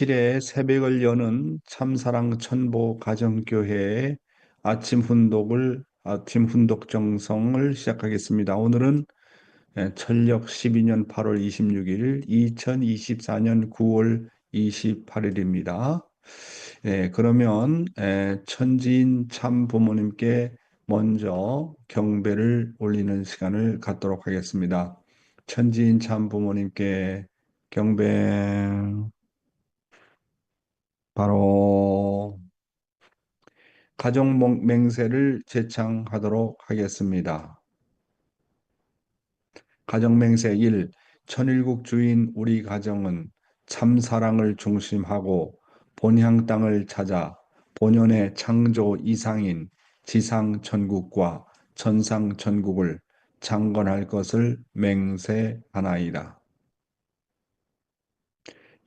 7회 새벽을 여는 참사랑 천보 가정교회의 아침 훈독 정성을 시작하겠습니다. 오늘은 천력 12년 8월 26일, 2024년 9월 28일입니다. 그러면 천지인 참 부모님께 먼저 경배를 올리는 시간을 갖도록 하겠습니다. 천지인 참 부모님께 경배. 바로 가정 맹세를 제창하도록 하겠습니다. 가정 맹세 1. 천일국 주인 우리 가정은 참 사랑을 중심하고 본향 땅을 찾아 본연의 창조 이상인 지상 천국과 천상 천국을 창건할 것을 맹세하나이다.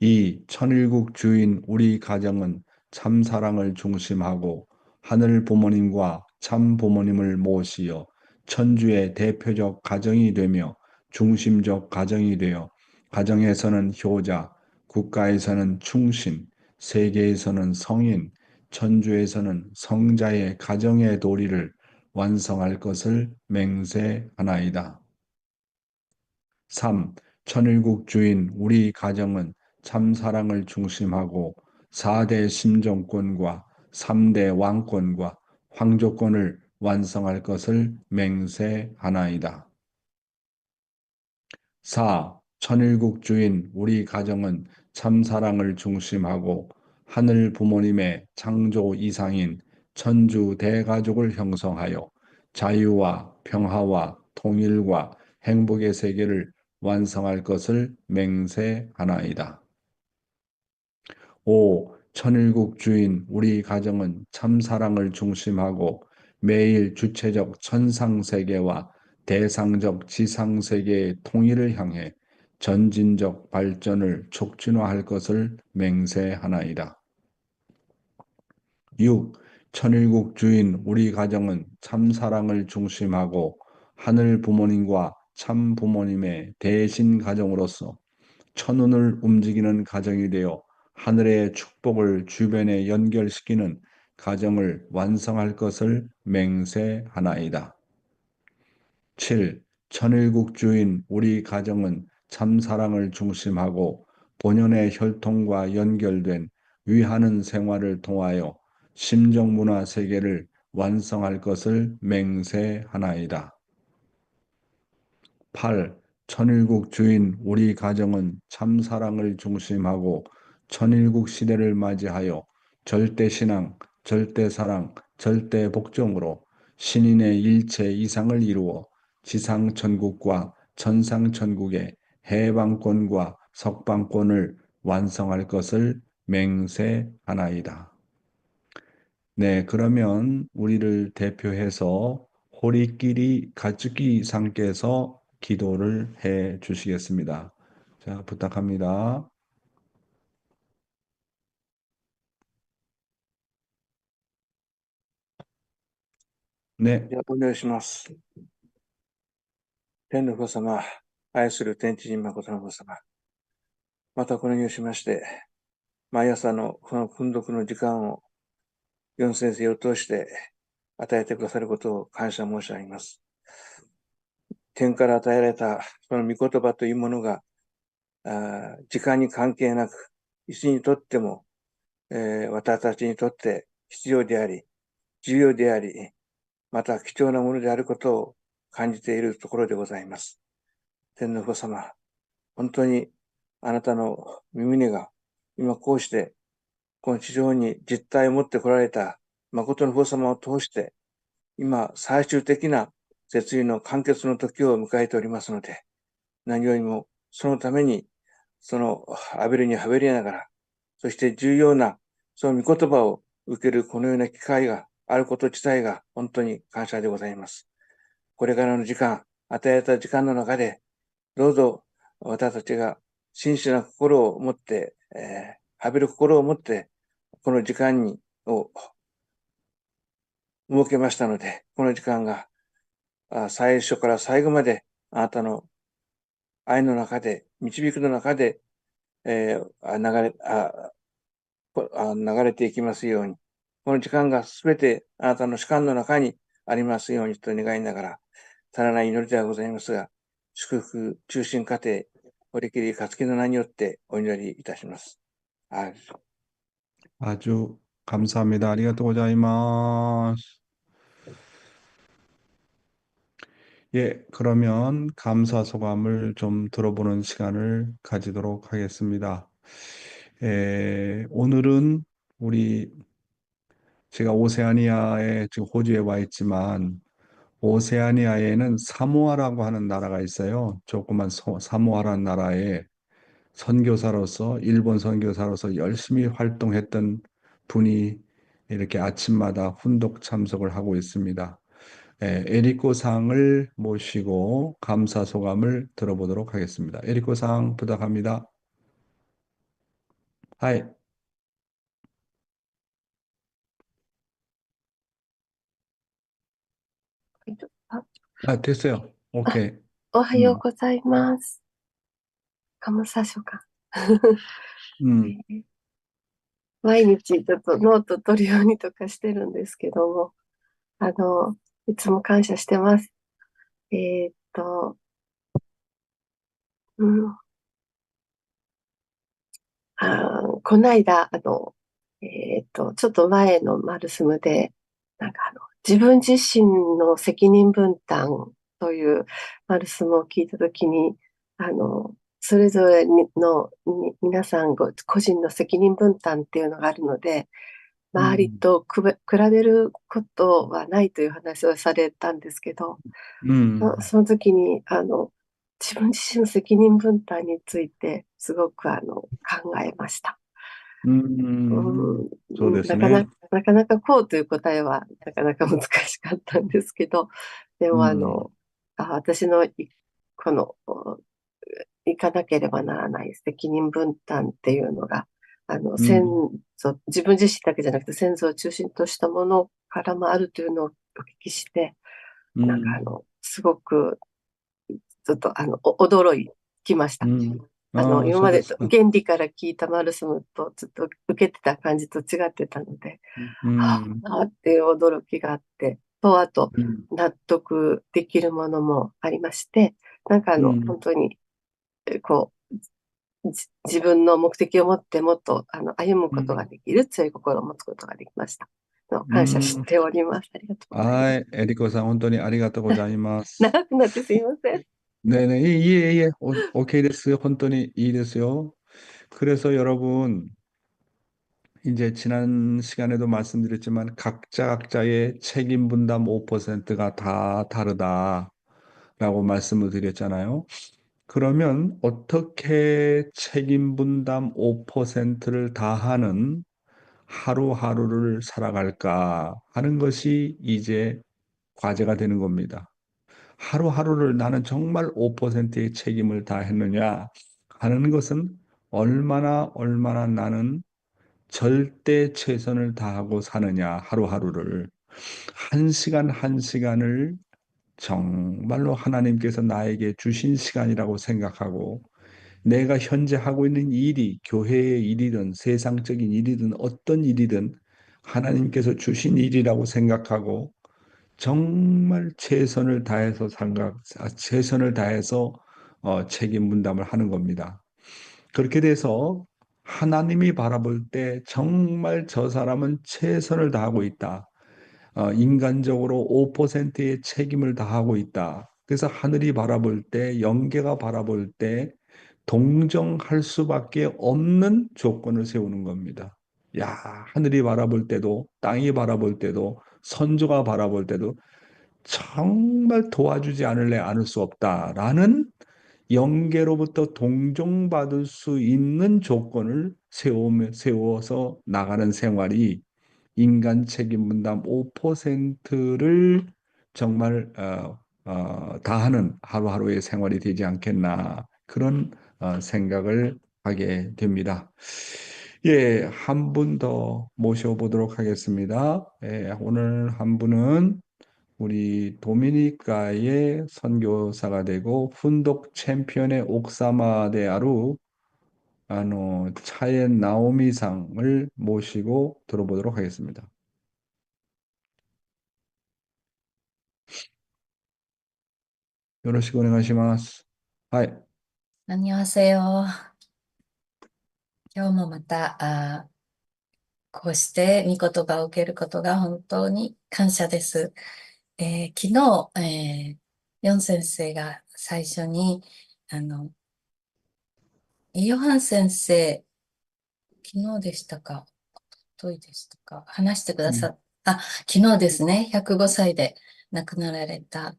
2. 천일국 주인 우리 가정은 참 사랑을 중심하고 하늘 부모님과 참 부모님을 모시어 천주의 대표적 가정이 되며 중심적 가정이 되어 가정에서는 효자, 국가에서는 충신, 세계에서는 성인, 천주에서는 성자의 가정의 도리를 완성할 것을 맹세하나이다. 3. 천일국 주인 우리 가정은 참사랑을 중심하고 4대 심정권과 3대 왕권과 황조권을 완성할 것을 맹세하나이다. 4. 천일국 주인 우리 가정은 참사랑을 중심하고 하늘 부모님의 창조 이상인 천주 대가족을 형성하여 자유와 평화와 통일과 행복의 세계를 완성할 것을 맹세하나이다. 5. 천일국 주인 우리 가정은 참사랑을 중심하고 매일 주체적 천상세계와 대상적 지상세계의 통일을 향해 전진적 발전을 촉진화할 것을 맹세하나이다. 6. 천일국 주인 우리 가정은 참사랑을 중심하고 하늘 부모님과 참 부모님의 대신 가정으로서 천운을 움직이는 가정이 되어 하늘의 축복을 주변에 연결시키는 가정을 완성할 것을 맹세하나이다. 7. 천일국 주인 우리 가정은 참사랑을 중심하고 본연의 혈통과 연결된 위하는 생활을 통하여 심정문화 세계를 완성할 것을 맹세하나이다. 8. 천일국 주인 우리 가정은 참사랑을 중심하고 천일국 시대를 맞이하여 절대신앙, 절대사랑, 절대복종으로 신인의 일체 이상을 이루어 지상천국과 천상천국의 해방권과 석방권을 완성할 것을 맹세하나이다. 네, 그러면 우리를 대표해서 호리끼리 가축기 상께서 기도를 해 주시겠습니다. 자, 부탁합니다. 네, じゃあ、お願いします。天の父様、愛する天地人誠の父様、またこのようにしまして、毎朝のこの訓読の時間を、四先生を通して与えてくださることを感謝申し上げます。天から与えられたその御言葉というものが、時間に関係なく、いつにとっても、私たちにとって必要であり、重要であり、また貴重なものであることを感じているところでございます。天の父様、本当にあなたの御胸が今こうしてこの地上に実体を持ってこられた誠の父様を通して今最終的な絶意の完結の時を迎えておりますので、何よりもそのためにそのアベルにはべりながら、そして重要なその御言葉を受けるこのような機会があること自体が本当に感謝でございます。これからの時間、与えられた時間の中で、どうぞ私たちが真摯な心を持って、はべる心を持って、この時間を設けましたので、この時間が最初から最後まであなたの愛の中で、導きの中で、流れていきますように、この時間がすべてあなたの主観の中にありますようにと願いながら、足らない祈りではございますが、祝福、中心過程、折り切り、勝きの名によってお祈りいたします。あ 아주 감사합니다. 아리가또 고자이마스. 예, 그러면 감사 소감을 좀 들어보는 시간을 가지도록 하겠습니다. 오늘은 우리 제가 오세아니아에 지금 호주에 와 있지만 오세아니아에는 사모아라고 하는 나라가 있어요. 조그만 사모아라는 나라에 선교사로서 일본 선교사로서 열심히 활동했던 분이 이렇게 아침마다 훈독 참석을 하고 있습니다. 에리코 상을 모시고 감사 소감을 들어보도록 하겠습니다. 에리코 상 부탁합니다. 하이. あ、아, 됐어요. あ、 오케이. おはよう 음, ございます。カムサ書か。음, 毎日ちょっとノート取るようにとかしてるんですけども、いつも感謝してます。えーっと、うん、この間、ちょっと前のマルスムで、自分自身の責任分担というマルスムを聞いたときに、それぞれ皆さん個人の責任分担っていうのがあるので、周り 음, と比べることはないという話をされたんですけど、음, その時に、自分自身の責任分担についてすごく考えました。そうでなかなすね。か、なかなかこうという答えはなかなか難しかったんですけど、でも私のこの、行かなければならない責任分担っていうのが、음, 自分自身だけじゃなくて先祖を中心としたものからもあるというのをお聞きして、음, すごく、ちょっと驚きました。今までそうですか。原理から聞いたマルスムとちょっと受けてた感じと違ってたので、음, っていう驚きがあって、あと、음, 納得できるものもありまして、음, 本当に、こ自分の目的を持ってもっと、歩むことが 음, できる強い心を持つことができました。感謝し 음. ております。ありがとうございます。はい、エリコさん、本当にありがとうございます。長くなってすいません。네네, 예, 예, 오케이 됐어요. 本当に いいですよ. 그래서 여러분, 이제 지난 시간에도 말씀드렸지만 각자의 책임 분담 5%가 다 다르다라고 말씀을 드렸잖아요. 그러면 어떻게 책임 분담 5%를 다하는 하루하루를 살아갈까 하는 것이 이제 과제가 되는 겁니다. 하루하루를 나는 정말 5%의 책임을 다했느냐 하는 것은 얼마나 나는 절대 최선을 다하고 사느냐 하루하루를 한 시간 한 시간을 정말로 하나님께서 나에게 주신 시간이라고 생각하고 내가 현재 하고 있는 일이 교회의 일이든 세상적인 일이든 어떤 일이든 하나님께서 주신 일이라고 생각하고 정말 최선을 다해서 책임 분담을 하는 겁니다. 그렇게 돼서 하나님이 바라볼 때 정말 저 사람은 최선을 다하고 있다. 인간적으로 5%의 책임을 다하고 있다. 그래서 하늘이 바라볼 때, 영계가 바라볼 때 동정할 수밖에 없는 조건을 세우는 겁니다. 야, 하늘이 바라볼 때도, 땅이 바라볼 때도, 선조가 바라볼 때도 정말 도와주지 않을 수 없다라는 영계로부터 동정받을 수 있는 조건을 세워서 나가는 생활이 인간 책임 분담 5%를 정말 다하는 하루하루의 생활이 되지 않겠나 그런 생각을 하게 됩니다. 예, 한 분 더 모셔보도록 하겠습니다. 예, 오늘 한 분은 우리 도미니카의 선교사가 되고 훈독 챔피언의 옥사마 데 아루 차에 나오미상을 모시고 들어보도록 하겠습니다. よろしくお願いします。はい。 안녕하세요. 今日もまた、こうして御言葉を受けることが本当に感謝です。昨日、ヨン先生が最初に、ヨハン先生、昨日でしたか、一昨日でしたか、話してくださっ昨日ですね、105歳で亡くなられた、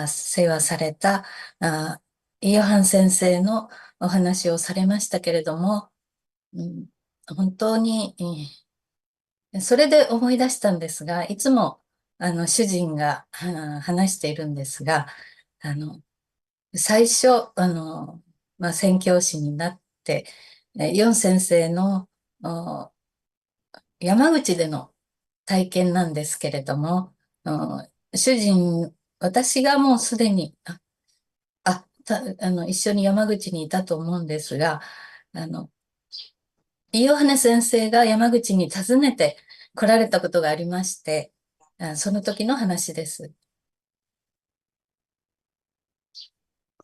世話された、ヨハン先生のお話をされましたけれども、本当に、それで思い出したんですが、いつも、主人が話しているんですが、最初、宣教師になって、ヨン先生の山口での体験なんですけれども、主人、私がもうすでに、一緒に山口にいたと思うんですが、ヨハネ先生が山口に訪ねて来られたことがありまして、その時の話です。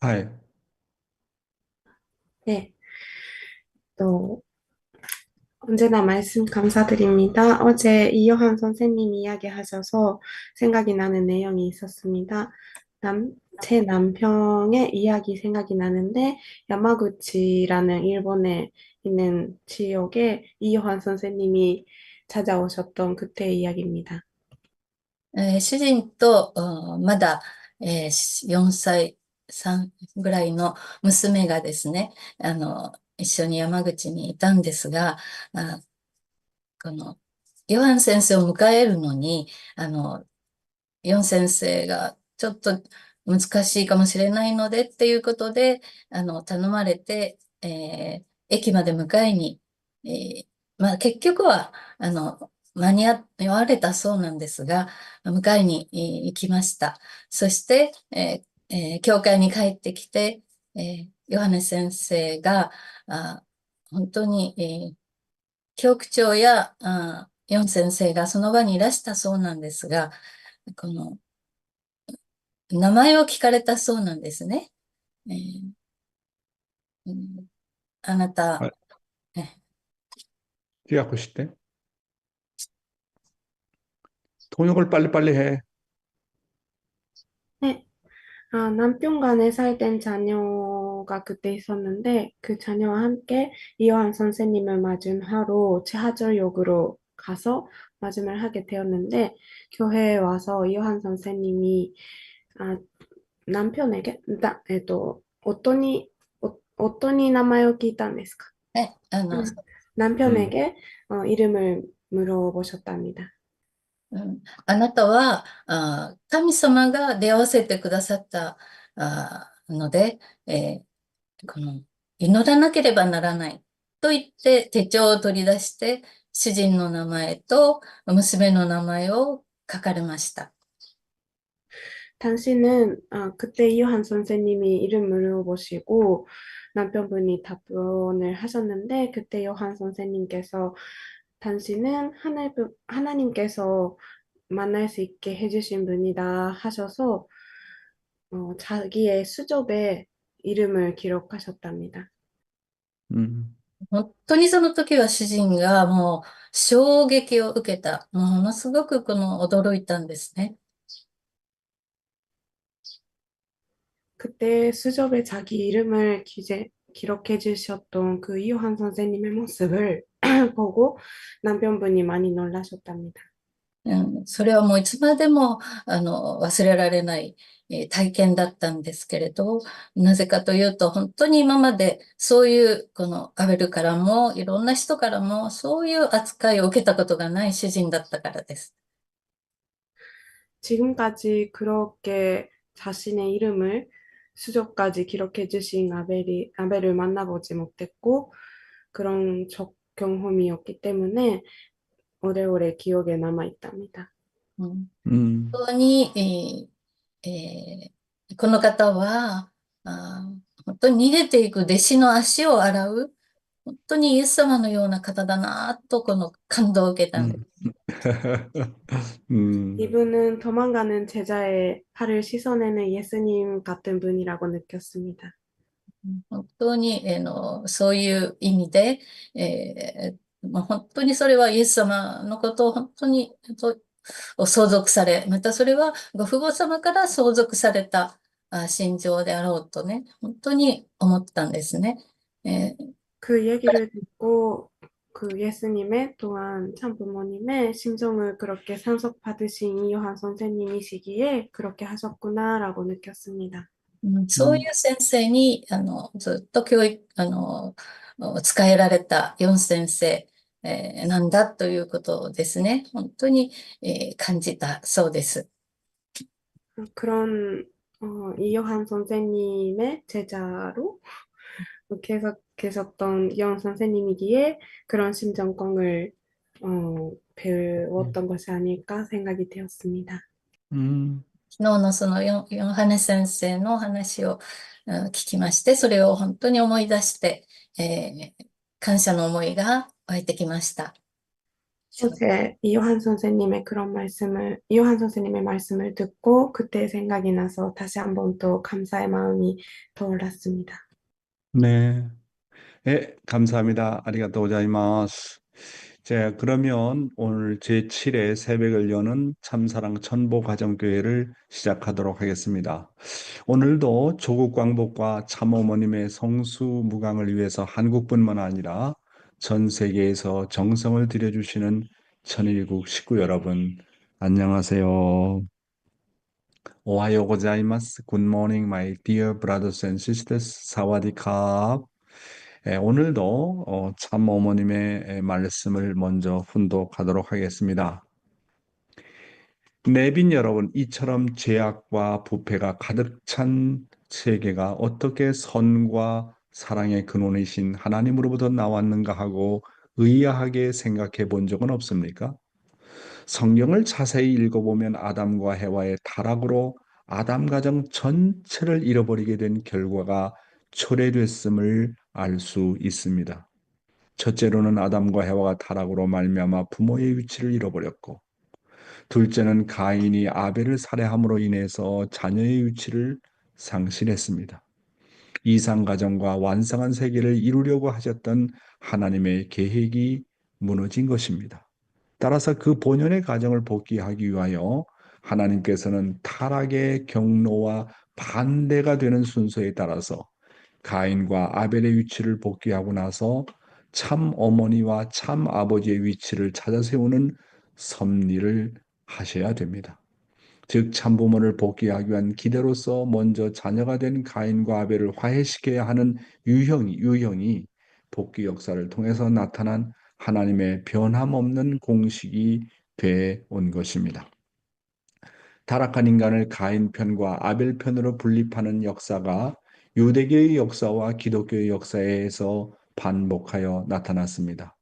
はい。 네, 또 언제나 말씀 감사드립니다. 어제 이요한 선생님 이야기하셔서 생각이 나는 내용이 있었습니다. 제 남편의 이야기 생각이 나는데 야마구치라는 일본에 있는 지역에 이요한 선생님이 찾아오셨던 그때 이야기입니다. 主人と、まだ、4歳、3ぐらいの娘がですね、一緒に山口にいたんですが、この、ヨハン先生を迎えるのに、ヨン先生がちょっと難しいかもしれないのでっていうことで、頼まれて、駅まで迎えに、結局は、間に合われたそうなんですが、迎えに行きました。そして、教会に帰ってきて、ヨハネ先生が、本当に、教区長やヨン先生がその場にいらしたそうなんですが、この名前を聞かれたそうなんですね。あなた、はい。시작하실 때 통역을 빨리빨리 해. 네, 남편 간에 살던 자녀가 그때 있었는데 그 자녀와 함께 이요한 선생님을 맞음하러 지하철역으로 가서 맞음을 하게 되었는데 교회에 와서 이요한 선생님이 아, 남편에게 어떤 이名前を 聞いたんですか? ね、남편에게 이름을 물어보셨답니다. あなたは、神様が出会わせてくださったので、この祈らなければならないと言って手帳を取り出して、主人の名前と娘の名前を書かれました。 당신은 그때 이요한 선생님이 이름 물어보시고 남편분이 답변을 하셨는데 그때 요한 선생님께서 당신은 하나님께서 만날 수 있게 해주신 분이다 하셔서 자기의 수첩에 이름을 기록하셨답니다. 本当にその時は主人がもう衝撃を受けた。ものすごく驚いたんですね。 그때 수첩에 자기 이름을 기록해 주셨던 그 이요한 선생님의 모습을 보고 남편분이 많이 놀라셨답니다. それはもういつまでも忘れられない体験だったんですけれど、なぜかというと本当に今までそういうこのアベルからもいろんな人からもそういう扱いを受けたことがない主人だったからです。 지금까지 그렇게 자신의 이름을 수족까지 기록해 주신 아벨을 만나보지 못했고 그런 경험이었기 때문에 오래오래 기억에 남아 있답니다. 本当に、この方は本当に逃げていく弟子の足を洗う本当にイエス様のような方だなと、この感動を受けたんです。음. 음. 이분은 도망가는 제자의 팔을 씻어내는 예수님 같은 분이라고 느꼈습니다. 本当に、そういう意味で、まあ、本当にそれはイエス様のことを本当に相続され、またそれはご父母様から相続された心情であろうとね、本当に思ったんですね。그 얘기를 듣고 그 예수님의 또한 참부모님의 심정을 그렇게 상속받으신 이요한 선생님이시기에 그렇게 하셨구나라고 느꼈습니다. そういう先生に、ずっと教育、使えられた4先生、なんだということですね。本当に、感じたそうです。 그런 이요한 선생님의 제자로 계속 계셨던 이요한 선생님이기에 그런 심정권을 배웠던 것이 아닐까 생각이 되었습니다. 음. 昨日のそのヨハネ先生の話を聞きまして、それを本当に思い出して、感謝の思いが湧いてきました。 어제 이요한 선생님의 말씀을 듣고 그때 생각이 나서 다시 한번 또 감사의 마음이 떠올랐습니다. 네. 네, 감사합니다. 아리가또 고자이마스. 자, 그러면 오늘 제7회 새벽을 여는 참사랑 천보 가정교회를 시작하도록 하겠습니다. 오늘도 조국 광복과 참어머님의 성수무강을 위해서 한국뿐만 아니라 전 세계에서 정성을 들여주시는 천일국 식구 여러분, 안녕하세요. 오하요 고자이마스. Good morning, my dear brothers and sisters. 사와디캅. 오늘도 참 어머님의 말씀을 먼저 훈독하도록 하겠습니다. 내빈 여러분, 이처럼 죄악과 부패가 가득 찬 세계가 어떻게 선과 사랑의 근원이신 하나님으로부터 나왔는가 하고 의아하게 생각해 본 적은 없습니까? 성경을 자세히 읽어보면 아담과 해와의 타락으로 아담 가정 전체를 잃어버리게 된 결과가 초래됐음을 알 수 있습니다. 첫째로는 아담과 해와가 타락으로 말미암아 부모의 위치를 잃어버렸고, 둘째는 가인이 아벨을 살해함으로 인해서 자녀의 위치를 상실했습니다. 이상가정과 완성한 세계를 이루려고 하셨던 하나님의 계획이 무너진 것입니다. 따라서 그 본연의 가정을 복귀하기 위하여 하나님께서는 타락의 경로와 반대가 되는 순서에 따라서 가인과 아벨의 위치를 복귀하고 나서 참 어머니와 참 아버지의 위치를 찾아 세우는 섭리를 하셔야 됩니다. 즉 참부모를 복귀하기 위한 기대로서 먼저 자녀가 된 가인과 아벨을 화해시켜야 하는 유형이 복귀 역사를 통해서 나타난 하나님의 변함없는 공식이 돼 온 것입니다. 타락한 인간을 가인 편과 아벨 편으로 분립하는 역사가 유대교의 역사와 기독교의 역사에서 반복하여 나타났습니다.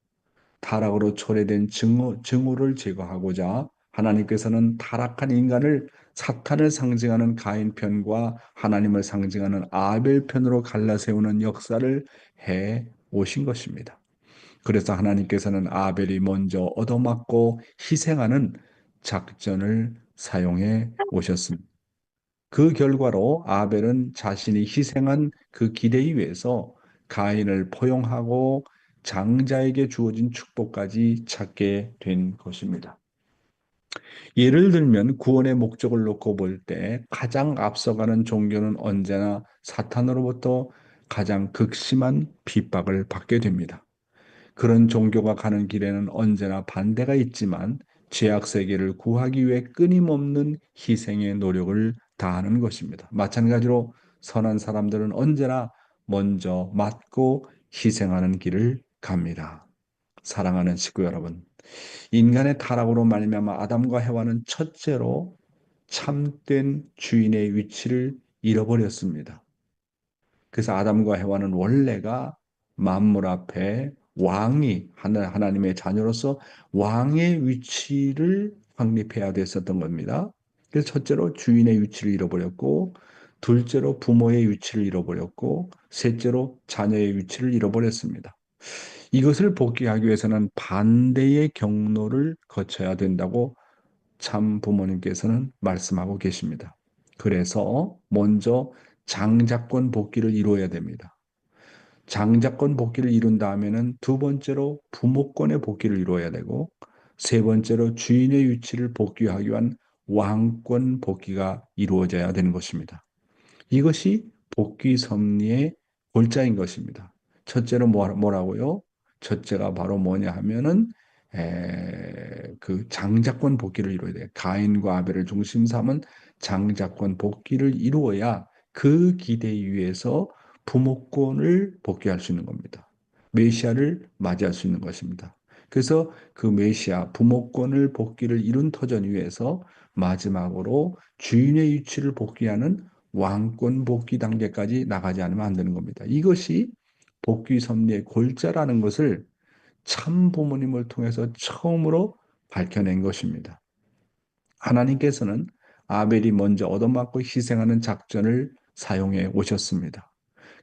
타락으로 초래된 증오를 제거하고자 하나님께서는 타락한 인간을 사탄을 상징하는 가인 편과 하나님을 상징하는 아벨 편으로 갈라세우는 역사를 해 오신 것입니다. 그래서 하나님께서는 아벨이 먼저 얻어맞고 희생하는 작전을 사용해 오셨습니다. 그 결과로 아벨은 자신이 희생한 그 기대 위에서 가인을 포용하고 장자에게 주어진 축복까지 찾게 된 것입니다. 예를 들면 구원의 목적을 놓고 볼 때 가장 앞서가는 종교는 언제나 사탄으로부터 가장 극심한 핍박을 받게 됩니다. 그런 종교가 가는 길에는 언제나 반대가 있지만 죄악 세계를 구하기 위해 끊임없는 희생의 노력을 다하는 것입니다. 마찬가지로 선한 사람들은 언제나 먼저 맞고 희생하는 길을 갑니다. 사랑하는 식구 여러분, 인간의 타락으로 말미암아 아담과 해와는 첫째로 참된 주인의 위치를 잃어버렸습니다. 그래서 아담과 해와는 원래가 만물 앞에 왕이 하나님의 자녀로서 왕의 위치를 확립해야 됐었던 겁니다. 그래서 첫째로 주인의 위치를 잃어버렸고, 둘째로 부모의 위치를 잃어버렸고, 셋째로 자녀의 위치를 잃어버렸습니다. 이것을 복귀하기 위해서는 반대의 경로를 거쳐야 된다고 참 부모님께서는 말씀하고 계십니다. 그래서 먼저 장자권 복귀를 이루어야 됩니다. 장자권 복귀를 이룬 다음에는 두 번째로 부모권의 복귀를 이루어야 되고, 세 번째로 주인의 위치를 복귀하기 위한 왕권 복귀가 이루어져야 되는 것입니다. 이것이 복귀 섭리의 골자인 것입니다. 첫째로 뭐라고요? 첫째가 바로 뭐냐 하면은 그 장자권 복귀를 이루어야 돼요. 가인과 아벨을 중심 삼은 장자권 복귀를 이루어야 그 기대 위에서 부모권을 복귀할 수 있는 겁니다. 메시아를 맞이할 수 있는 것입니다. 그래서 그 메시아 부모권을 복귀를 이룬 터전 위에서 마지막으로 주인의 위치를 복귀하는 왕권 복귀 단계까지 나가지 않으면 안 되는 겁니다. 이것이 복귀 섭리의 골자라는 것을 참 부모님을 통해서 처음으로 밝혀낸 것입니다. 하나님께서는 아벨이 먼저 얻어맞고 희생하는 작전을 사용해 오셨습니다.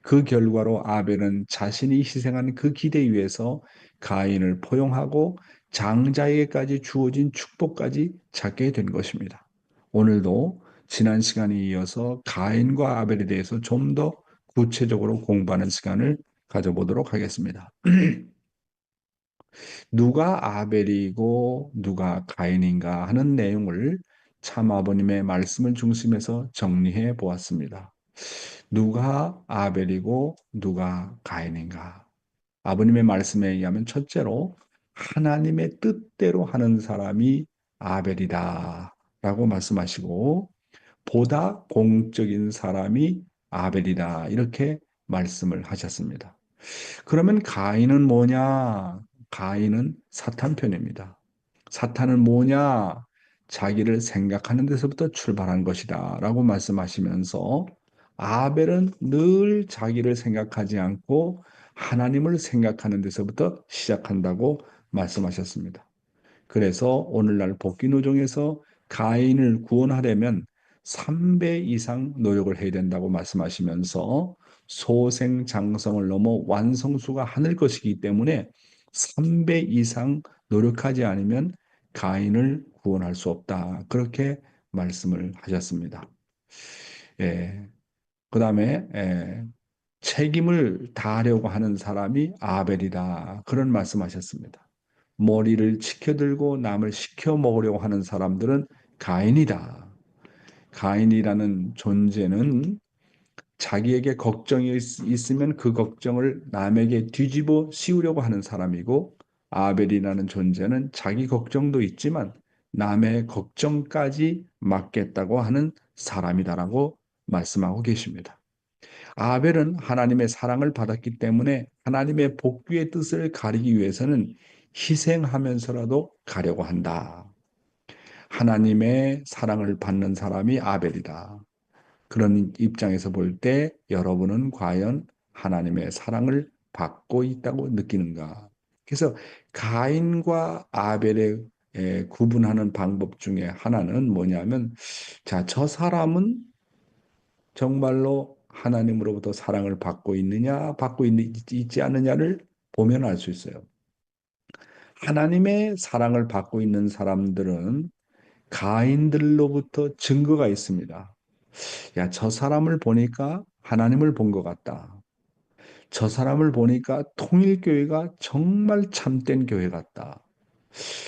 그 결과로 아벨은 자신이 희생한 그 기대 위에서 가인을 포용하고 장자에게까지 주어진 축복까지 찾게 된 것입니다. 오늘도 지난 시간에 이어서 가인과 아벨에 대해서 좀 더 구체적으로 공부하는 시간을 가져보도록 하겠습니다. 누가 아벨이고 누가 가인인가 하는 내용을 참 아버님의 말씀을 중심해서 정리해 보았습니다. 누가 아벨이고 누가 가인인가? 아버님의 말씀에 의하면 첫째로 하나님의 뜻대로 하는 사람이 아벨이다 라고 말씀하시고, 보다 공적인 사람이 아벨이다 이렇게 말씀을 하셨습니다. 그러면 가인은 뭐냐? 가인은 사탄 편입니다. 사탄은 뭐냐? 자기를 생각하는 데서부터 출발한 것이다 라고 말씀하시면서, 아벨은 늘 자기를 생각하지 않고 하나님을 생각하는 데서부터 시작한다고 말씀하셨습니다. 그래서 오늘날 복귀노정에서 가인을 구원하려면 3배 이상 노력을 해야 된다고 말씀하시면서, 소생장성을 넘어 완성수가 하늘 것이기 때문에 3배 이상 노력하지 않으면 가인을 구원할 수 없다. 그렇게 말씀을 하셨습니다. 예, 그 다음에 책임을 다하려고 하는 사람이 아벨이다. 그런 말씀하셨습니다. 머리를 치켜들고 남을 시켜 먹으려고 하는 사람들은 가인이다. 가인이라는 존재는 자기에게 걱정이 있으면 그 걱정을 남에게 뒤집어 씌우려고 하는 사람이고, 아벨이라는 존재는 자기 걱정도 있지만 남의 걱정까지 맡겠다고 하는 사람이다라고 말씀하고 계십니다. 아벨은 하나님의 사랑을 받았기 때문에 하나님의 복귀의 뜻을 가리기 위해서는 희생하면서라도 가려고 한다. 하나님의 사랑을 받는 사람이 아벨이다. 그런 입장에서 볼 때 여러분은 과연 하나님의 사랑을 받고 있다고 느끼는가? 그래서 가인과 아벨의 구분하는 방법 중에 하나는 뭐냐면, 자, 저 사람은 정말로 하나님으로부터 사랑을 받고 있느냐, 있지 않느냐를 보면 알 수 있어요. 하나님의 사랑을 받고 있는 사람들은 가인들로부터 증거가 있습니다. 야, 저 사람을 보니까 하나님을 본 것 같다. 저 사람을 보니까 통일교회가 정말 참된 교회 같다.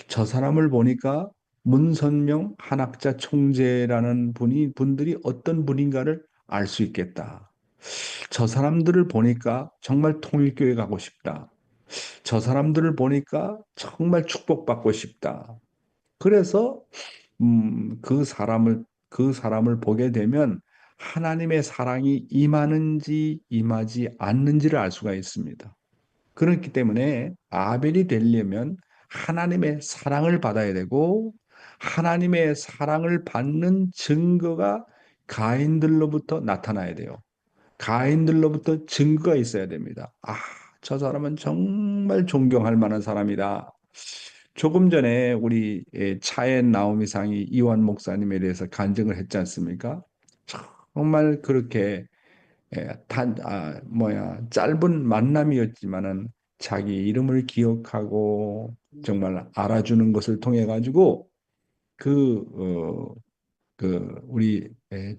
저 사람을 보니까 문선명 한학자 총재라는 분들이 어떤 분인가를 알 수 있겠다. 저 사람들을 보니까 정말 통일교회 가고 싶다. 저 사람들을 보니까 정말 축복받고 싶다. 그래서 그 사람을 보게 되면 하나님의 사랑이 임하는지 임하지 않는지를 알 수가 있습니다. 그렇기 때문에 아벨이 되려면 하나님의 사랑을 받아야 되고, 하나님의 사랑을 받는 증거가 가인들로부터 나타나야 돼요. 가인들로부터 증거가 있어야 됩니다. 아, 저 사람은 정말 존경할 만한 사람이다. 조금 전에 우리 차엔 나오미상이 이완 목사님에 대해서 간증을 했지 않습니까? 정말 그렇게 짧은 만남이었지만은 자기 이름을 기억하고 정말 알아주는 것을 통해 가지고 그, 우리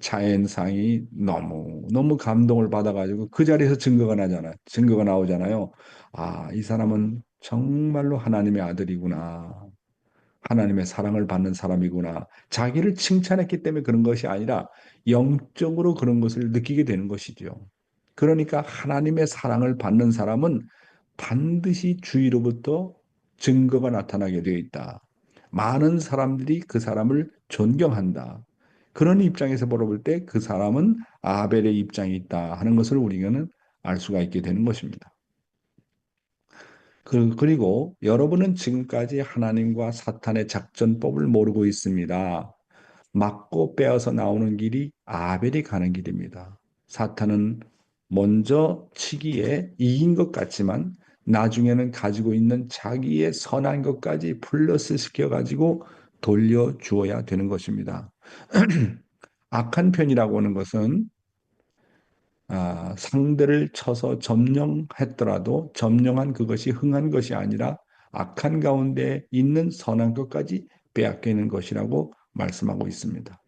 자연상이 너무 감동을 받아가지고 그 자리에서 증거가 나잖아요. 증거가 나오잖아요. 아, 이 사람은 정말로 하나님의 아들이구나. 하나님의 사랑을 받는 사람이구나. 자기를 칭찬했기 때문에 그런 것이 아니라 영적으로 그런 것을 느끼게 되는 것이죠. 그러니까 하나님의 사랑을 받는 사람은 반드시 주위로부터 증거가 나타나게 되어 있다. 많은 사람들이 그 사람을 존경한다. 그런 입장에서 바라볼 때 그 사람은 아벨의 입장이 있다 하는 것을 우리는 알 수가 있게 되는 것입니다. 그리고 여러분은 지금까지 하나님과 사탄의 작전법을 모르고 있습니다. 맞고 빼어서 나오는 길이 아벨이 가는 길입니다. 사탄은 먼저 치기에 이긴 것 같지만 나중에는 가지고 있는 자기의 선한 것까지 플러스 시켜가지고 돌려주어야 되는 것입니다. 악한 편이라고 하는 것은 상대를 쳐서 점령했더라도 점령한 그것이 흥한 것이 아니라 악한 가운데 있는 선한 것까지 빼앗기는 것이라고 말씀하고 있습니다.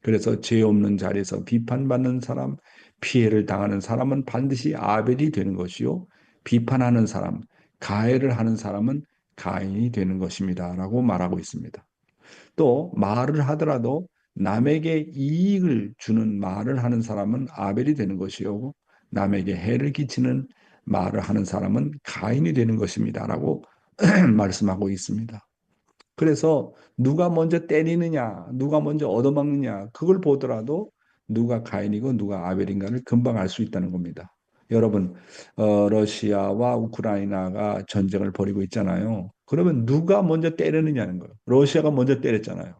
그래서 죄 없는 자리에서 비판받는 사람, 피해를 당하는 사람은 반드시 아벨이 되는 것이요. 비판하는 사람, 가해를 하는 사람은 가인이 되는 것입니다. 라고 말하고 있습니다. 또 말을 하더라도 남에게 이익을 주는 말을 하는 사람은 아벨이 되는 것이요. 남에게 해를 끼치는 말을 하는 사람은 가인이 되는 것입니다. 라고 말씀하고 있습니다. 그래서 누가 먼저 때리느냐, 누가 먼저 얻어먹느냐, 그걸 보더라도 누가 가인이고 누가 아벨인가를 금방 알 수 있다는 겁니다. 여러분, 러시아와 우크라이나가 전쟁을 벌이고 있잖아요. 그러면 누가 먼저 때리느냐는 거예요. 러시아가 먼저 때렸잖아요.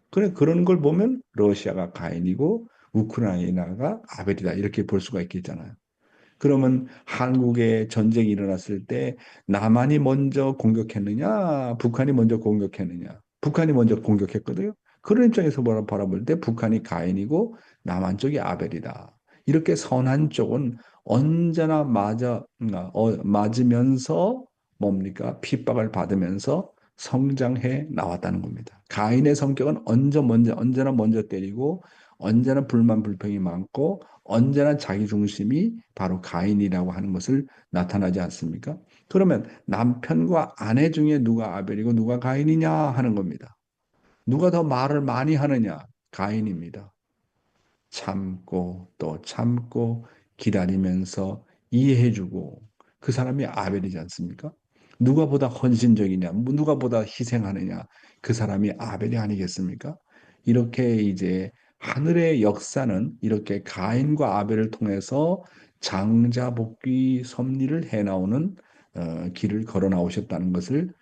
그래, 그런 걸 보면 러시아가 가인이고 우크라이나가 아벨이다. 이렇게 볼 수가 있겠잖아요. 그러면 한국에 전쟁이 일어났을 때 남한이 먼저 공격했느냐, 북한이 먼저 공격했느냐. 북한이 먼저 공격했거든요. 그런 입장에서 바라볼 때 북한이 가인이고 남한 쪽이 아벨이다. 이렇게 선한 쪽은 언제나 맞으면서 뭡니까? 핍박을 받으면서 성장해 나왔다는 겁니다. 가인의 성격은 언제나 먼저 때리고 언제나 불만 불평이 많고 언제나 자기 중심이 바로 가인이라고 하는 것을 나타나지 않습니까? 그러면 남편과 아내 중에 누가 아벨이고 누가 가인이냐 하는 겁니다. 누가 더 말을 많이 하느냐? 가인입니다. 참고 또 참고 기다리면서 이해해주고 그 사람이 아벨이지 않습니까? 누가 보다 헌신적이냐, 누가 보다 희생하느냐, 그 사람이 아벨이 아니겠습니까? 이렇게 이제 하늘의 역사는 이렇게 가인과 아벨을 통해서 장자복귀 섭리를 해나오는 길을 걸어 나오셨다는 것을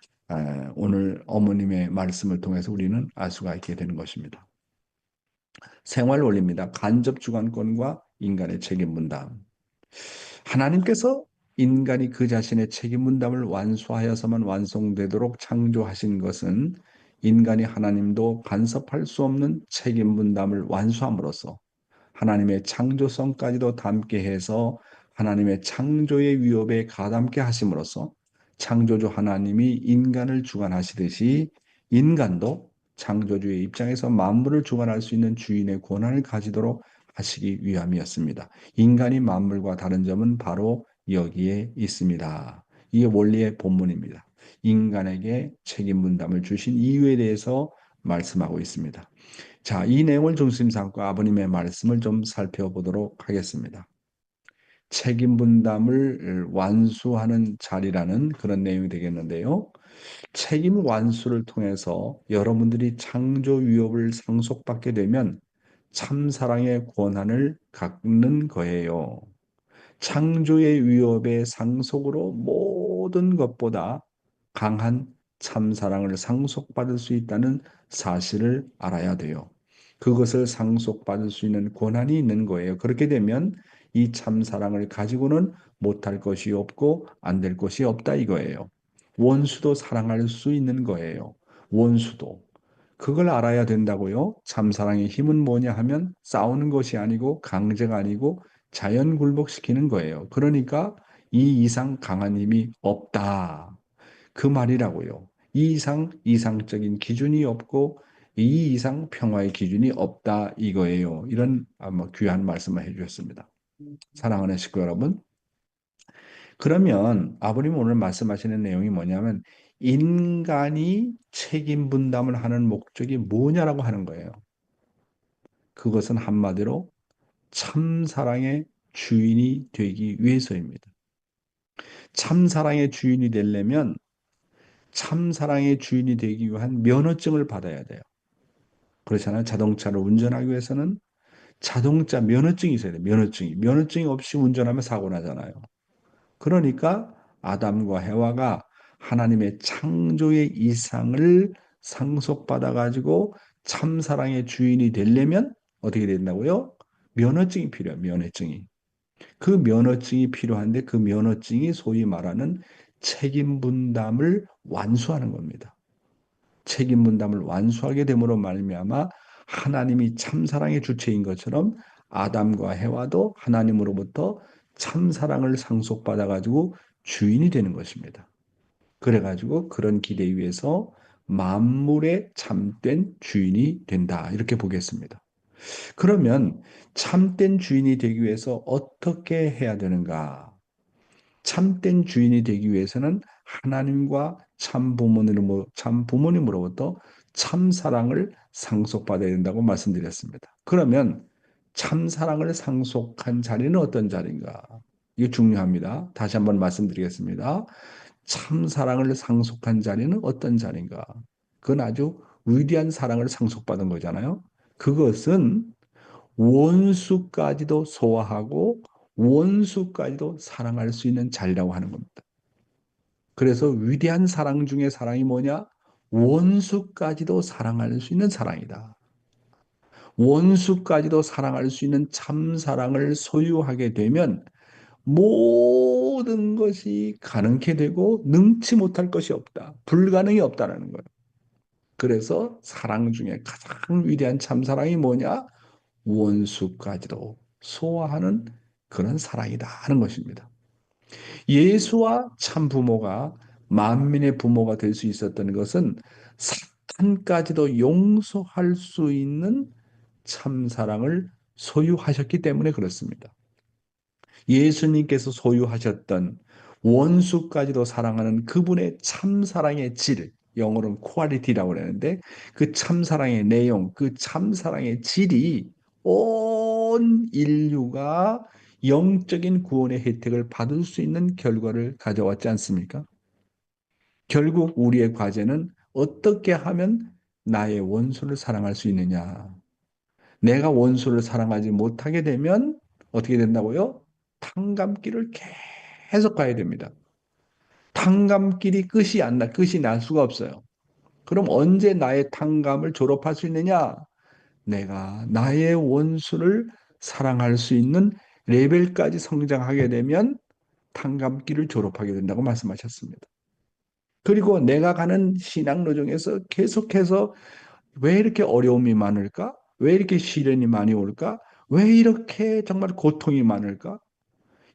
오늘 어머님의 말씀을 통해서 우리는 알 수가 있게 되는 것입니다. 생활 원리입니다. 간접 주관권과 인간의 책임 분담. 하나님께서 인간이 그 자신의 책임 분담을 완수하여서만 완성되도록 창조하신 것은 인간이 하나님도 간섭할 수 없는 책임 분담을 완수함으로써 하나님의 창조성까지도 담게 해서 하나님의 창조의 위협에 가담게 하심으로써 창조주 하나님이 인간을 주관하시듯이 인간도 창조주의 입장에서 만물을 주관할 수 있는 주인의 권한을 가지도록 하시기 위함이었습니다. 인간이 만물과 다른 점은 바로 여기에 있습니다. 이게 원리의 본문입니다. 인간에게 책임 분담을 주신 이유에 대해서 말씀하고 있습니다. 자, 이 내용을 중심 삼고 아버님의 말씀을 좀 살펴보도록 하겠습니다. 책임 분담을 완수하는 자리라는 그런 내용이 되겠는데요. 책임 완수를 통해서 여러분들이 창조 위협을 상속받게 되면 참사랑의 권한을 갖는 거예요. 창조의 위협의 상속으로 모든 것보다 강한 참사랑을 상속받을 수 있다는 사실을 알아야 돼요. 그것을 상속받을 수 있는 권한이 있는 거예요. 그렇게 되면 이 참사랑을 가지고는 못할 것이 없고 안 될 것이 없다 이거예요. 원수도 사랑할 수 있는 거예요. 원수도. 그걸 알아야 된다고요. 참사랑의 힘은 뭐냐 하면 싸우는 것이 아니고 강제가 아니고 자연 굴복시키는 거예요. 그러니까 이 이상 강한 힘이 없다. 그 말이라고요. 이 이상 이상적인 기준이 없고 이 이상 평화의 기준이 없다 이거예요. 이런 아마 귀한 말씀을 해주셨습니다. 사랑하는 식구 여러분. 그러면 아버님 오늘 말씀하시는 내용이 뭐냐면 인간이 책임 분담을 하는 목적이 뭐냐라고 하는 거예요. 그것은 한마디로 참사랑의 주인이 되기 위해서입니다. 참사랑의 주인이 되려면 참사랑의 주인이 되기 위한 면허증을 받아야 돼요. 그렇잖아요. 자동차를 운전하기 위해서는 자동차 면허증이 있어야 돼요. 면허증이. 면허증이 없이 운전하면 사고 나잖아요. 그러니까 아담과 해와가 하나님의 창조의 이상을 상속받아 가지고 참사랑의 주인이 되려면 어떻게 된다고요? 면허증이 필요해요. 면허증이. 그 면허증이 필요한데 그 면허증이 소위 말하는 책임 분담을 완수하는 겁니다. 책임 분담을 완수하게 됨으로 말미암아 하나님이 참사랑의 주체인 것처럼 아담과 해와도 하나님으로부터 참사랑을 상속받아 가지고 주인이 되는 것입니다. 그래 가지고 그런 기대 위에서 만물의 참된 주인이 된다. 이렇게 보겠습니다. 그러면 참된 주인이 되기 위해서 어떻게 해야 되는가? 참된 주인이 되기 위해서는 하나님과 참 부모님으로부터 참 사랑을 상속받아야 된다고 말씀드렸습니다. 그러면 참 사랑을 상속한 자리는 어떤 자리인가? 이거 중요합니다. 다시 한번 말씀드리겠습니다. 참 사랑을 상속한 자리는 어떤 자리인가? 그건 아주 위대한 사랑을 상속받은 거잖아요. 그것은 원수까지도 소화하고 원수까지도 사랑할 수 있는 자리라고 하는 겁니다. 그래서 위대한 사랑 중에 사랑이 뭐냐? 원수까지도 사랑할 수 있는 사랑이다. 원수까지도 사랑할 수 있는 참 사랑을 소유하게 되면 모든 것이 가능케 되고 능치 못할 것이 없다. 불가능이 없다라는 거예요. 그래서 사랑 중에 가장 위대한 참사랑이 뭐냐? 원수까지도 소화하는 그런 사랑이다 하는 것입니다. 예수와 참 부모가 만민의 부모가 될 수 있었던 것은 사탄까지도 용서할 수 있는 참 사랑을 소유하셨기 때문에 그렇습니다. 예수님께서 소유하셨던 원수까지도 사랑하는 그분의 참사랑의 질, 영어로는 퀄리티라고 그러는데 그 참사랑의 내용, 그 참사랑의 질이 온 인류가 영적인 구원의 혜택을 받을 수 있는 결과를 가져왔지 않습니까? 결국 우리의 과제는 어떻게 하면 나의 원수를 사랑할 수 있느냐. 내가 원수를 사랑하지 못하게 되면 어떻게 된다고요? 탕감길을 계속 가야 됩니다. 탕감길이 끝이 날 수가 없어요. 그럼 언제 나의 탕감을 졸업할 수 있느냐? 내가 나의 원수를 사랑할 수 있는 레벨까지 성장하게 되면 탕감길을 졸업하게 된다고 말씀하셨습니다. 그리고 내가 가는 신앙노정에서 계속해서 왜 이렇게 어려움이 많을까? 왜 이렇게 시련이 많이 올까? 왜 이렇게 정말 고통이 많을까?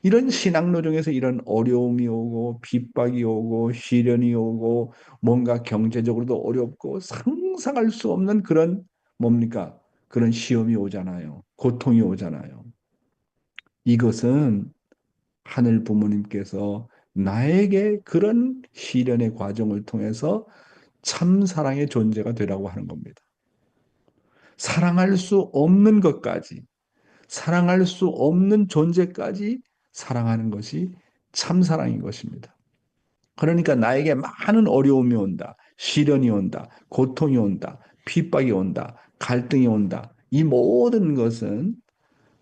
이런 신앙노정에서 이런 어려움이 오고 핍박이 오고 시련이 오고 뭔가 경제적으로도 어렵고 상상할 수 없는 그런 뭡니까? 그런 시험이 오잖아요. 고통이 오잖아요. 이것은 하늘 부모님께서 나에게 그런 시련의 과정을 통해서 참 사랑의 존재가 되라고 하는 겁니다. 사랑할 수 없는 것까지, 사랑할 수 없는 존재까지 사랑하는 것이 참 사랑인 것입니다. 그러니까 나에게 많은 어려움이 온다, 시련이 온다, 고통이 온다, 핍박이 온다, 갈등이 온다. 이 모든 것은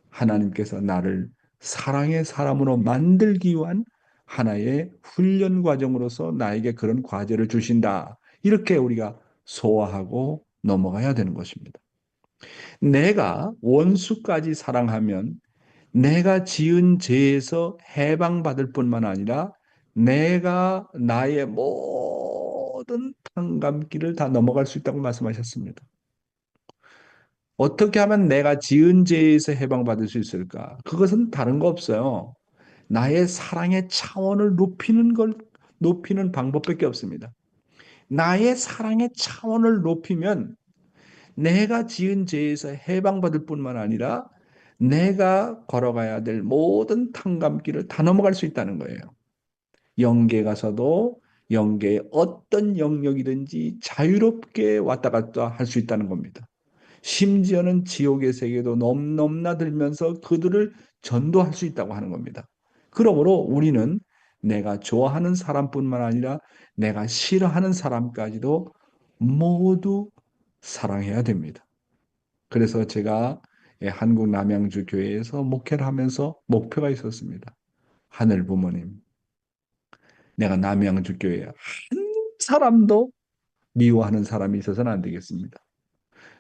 하나님께서 나를 사랑의 사람으로 만들기 위한 하나의 훈련 과정으로서 나에게 그런 과제를 주신다. 이렇게 우리가 소화하고 넘어가야 되는 것입니다. 내가 원수까지 사랑하면 내가 지은 죄에서 해방받을 뿐만 아니라 내가 나의 모든 탕감길을 다 넘어갈 수 있다고 말씀하셨습니다. 어떻게 하면 내가 지은 죄에서 해방받을 수 있을까? 그것은 다른 거 없어요. 나의 사랑의 차원을 높이는 방법밖에 없습니다. 나의 사랑의 차원을 높이면 내가 지은 죄에서 해방받을 뿐만 아니라 내가 걸어가야 될 모든 탕감길을 다 넘어갈 수 있다는 거예요. 영계에 가서도 영계의 어떤 영역이든지 자유롭게 왔다 갔다 할 수 있다는 겁니다. 심지어는 지옥의 세계도 넘나들면서 그들을 전도할 수 있다고 하는 겁니다. 그러므로 우리는 내가 좋아하는 사람뿐만 아니라 내가 싫어하는 사람까지도 모두 사랑해야 됩니다. 그래서 제가 한국 남양주 교회에서 목회를 하면서 목표가 있었습니다. 하늘 부모님, 내가 남양주 교회에 한 사람도 미워하는 사람이 있어서는 안 되겠습니다.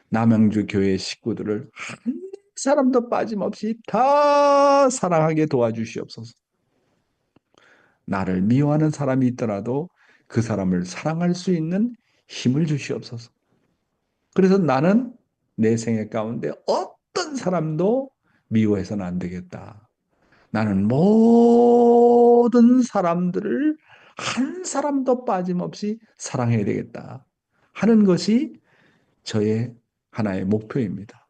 남양주 교회 식구들을 한 사람도 빠짐없이 다 사랑하게 도와주시옵소서. 나를 미워하는 사람이 있더라도 그 사람을 사랑할 수 있는 힘을 주시옵소서. 그래서 나는 내 생애 가운데 어떤 사람도 미워해서는 안 되겠다. 나는 모든 사람들을 한 사람도 빠짐없이 사랑해야 되겠다 하는 것이 저의 하나의 목표입니다.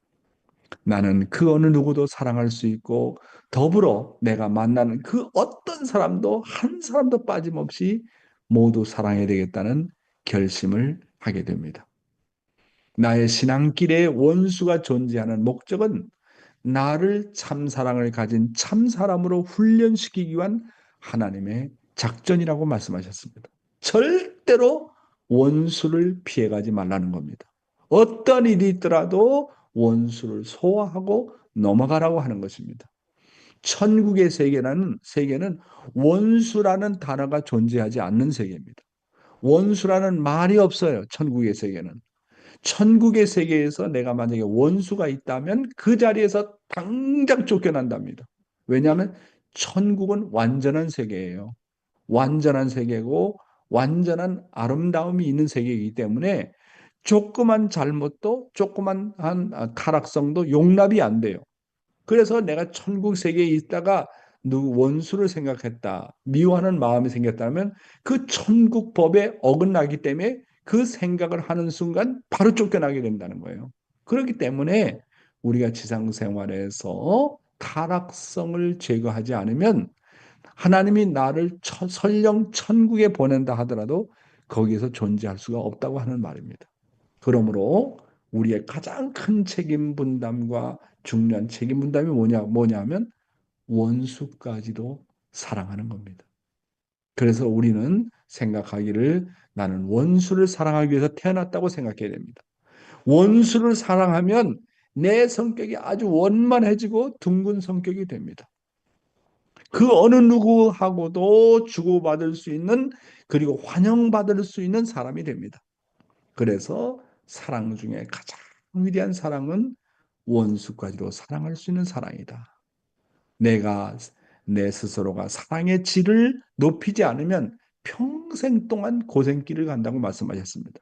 나는 그 어느 누구도 사랑할 수 있고 더불어 내가 만나는 그 어떤 사람도 한 사람도 빠짐없이 모두 사랑해야 되겠다는 결심을 하게 됩니다. 나의 신앙길에 원수가 존재하는 목적은 나를 참사랑을 가진 참사람으로 훈련시키기 위한 하나님의 작전이라고 말씀하셨습니다. 절대로 원수를 피해가지 말라는 겁니다. 어떤 일이 있더라도 원수를 소화하고 넘어가라고 하는 것입니다. 천국의 세계는 원수라는 단어가 존재하지 않는 세계입니다. 원수라는 말이 없어요. 천국의 세계는. 천국의 세계에서 내가 만약에 원수가 있다면 그 자리에서 당장 쫓겨난답니다. 왜냐하면 천국은 완전한 세계예요. 완전한 세계고 완전한 아름다움이 있는 세계이기 때문에 조그만 잘못도 조그만 타락성도 용납이 안 돼요. 그래서 내가 천국 세계에 있다가 누구 원수를 생각했다, 미워하는 마음이 생겼다면 그 천국 법에 어긋나기 때문에 그 생각을 하는 순간 바로 쫓겨나게 된다는 거예요. 그렇기 때문에 우리가 지상 생활에서 타락성을 제거하지 않으면 하나님이 나를 설령 천국에 보낸다 하더라도 거기에서 존재할 수가 없다고 하는 말입니다. 그러므로 우리의 가장 큰 책임 분담과 중요한 책임 분담이 뭐냐면 원수까지도 사랑하는 겁니다. 그래서 우리는 생각하기를 나는 원수를 사랑하기 위해서 태어났다고 생각해야 됩니다. 원수를 사랑하면 내 성격이 아주 원만해지고 둥근 성격이 됩니다. 그 어느 누구하고도 주고받을 수 있는 그리고 환영받을 수 있는 사람이 됩니다. 그래서 사랑 중에 가장 위대한 사랑은 원수까지도 사랑할 수 있는 사랑이다. 내가 내 스스로가 사랑의 질을 높이지 않으면 평생 동안 고생길을 간다고 말씀하셨습니다.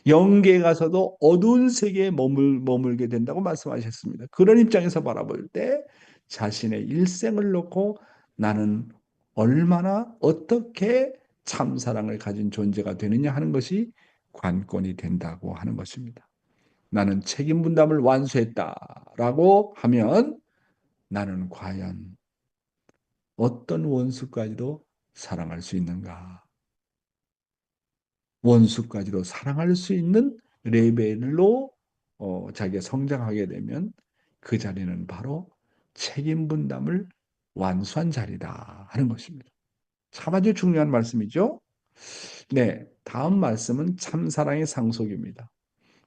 영계에 가서도 어두운 세계에 머물게 된다고 말씀하셨습니다. 그런 입장에서 바라볼 때 자신의 일생을 놓고 나는 얼마나 어떻게 참사랑을 가진 존재가 되느냐 하는 것이 관건이 된다고 하는 것입니다. 나는 책임 분담을 완수했다라고 하면 나는 과연 어떤 원수까지도 사랑할 수 있는가? 원수까지도 사랑할 수 있는 레벨로 자기가 성장하게 되면 그 자리는 바로 책임 분담을 완수한 자리다 하는 것입니다. 참 아주 중요한 말씀이죠. 네, 다음 말씀은 참사랑의 상속입니다.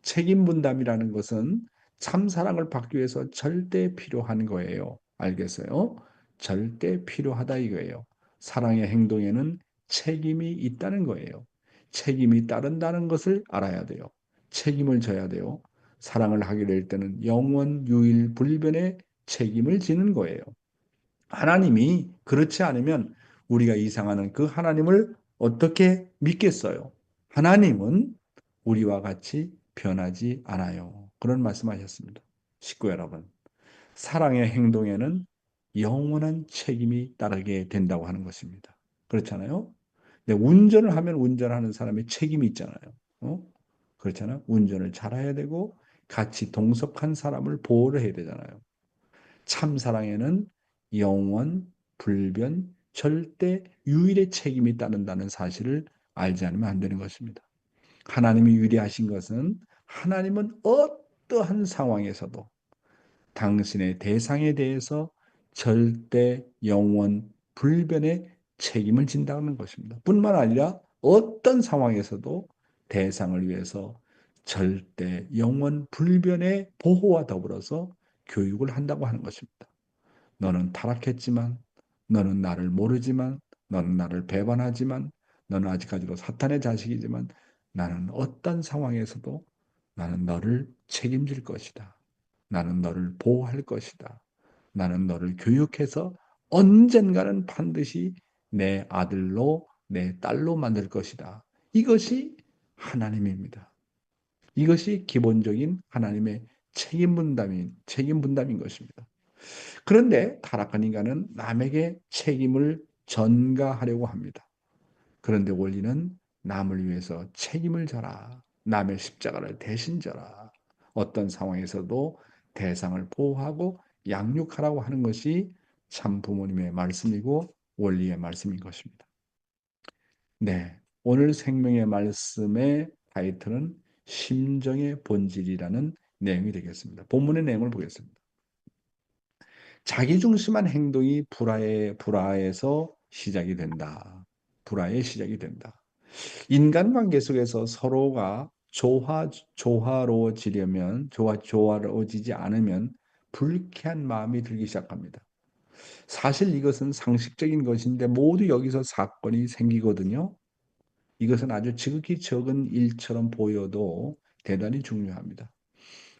책임 분담이라는 것은 참사랑을 받기 위해서 절대 필요한 거예요. 알겠어요? 절대 필요하다 이거예요. 사랑의 행동에는 책임이 있다는 거예요. 책임이 따른다는 것을 알아야 돼요. 책임을 져야 돼요. 사랑을 하게 될 때는 영원 유일 불변의 책임을 지는 거예요. 하나님이 그렇지 않으면 우리가 이상하는 그 하나님을 어떻게 믿겠어요? 하나님은 우리와 같이 변하지 않아요. 그런 말씀하셨습니다. 식구 여러분, 사랑의 행동에는 영원한 책임이 따르게 된다고 하는 것입니다. 그렇잖아요? 근데 운전을 하면 운전하는 사람의 책임이 있잖아요. 어? 그렇잖아요? 운전을 잘해야 되고 같이 동석한 사람을 보호를 해야 되잖아요. 참사랑에는 영원, 불변, 절대, 유일의 책임이 따른다는 사실을 알지 않으면 안 되는 것입니다. 하나님이 유리하신 것은 하나님은 어떠한 상황에서도 당신의 대상에 대해서 절대, 영원, 불변의 책임을 진다는 것입니다. 뿐만 아니라 어떤 상황에서도 대상을 위해서 절대, 영원, 불변의 보호와 더불어서 교육을 한다고 하는 것입니다. 너는 타락했지만, 너는 나를 모르지만, 너는 나를 배반하지만, 너는 아직까지도 사탄의 자식이지만, 나는 어떤 상황에서도 나는 너를 책임질 것이다. 나는 너를 보호할 것이다. 나는 너를 교육해서 언젠가는 반드시 내 아들로, 내 딸로 만들 것이다. 이것이 하나님입니다. 이것이 기본적인 하나님의 책임 분담인 것입니다. 그런데 타락한 인간은 남에게 책임을 전가하려고 합니다. 그런데 원리는 남을 위해서 책임을 져라. 남의 십자가를 대신 져라. 어떤 상황에서도 대상을 보호하고 양육하라고 하는 것이 참 부모님의 말씀이고 원리의 말씀인 것입니다. 네, 오늘 생명의 말씀의 타이틀은 심정의 본질이라는 내용이 되겠습니다. 본문의 내용을 보겠습니다. 자기중심한 행동이 불화에서 시작이 된다. 불화의 시작이 된다. 인간관계 속에서 서로가 조화로워지지 않으면 불쾌한 마음이 들기 시작합니다. 사실 이것은 상식적인 것인데 모두 여기서 사건이 생기거든요. 이것은 아주 지극히 적은 일처럼 보여도 대단히 중요합니다.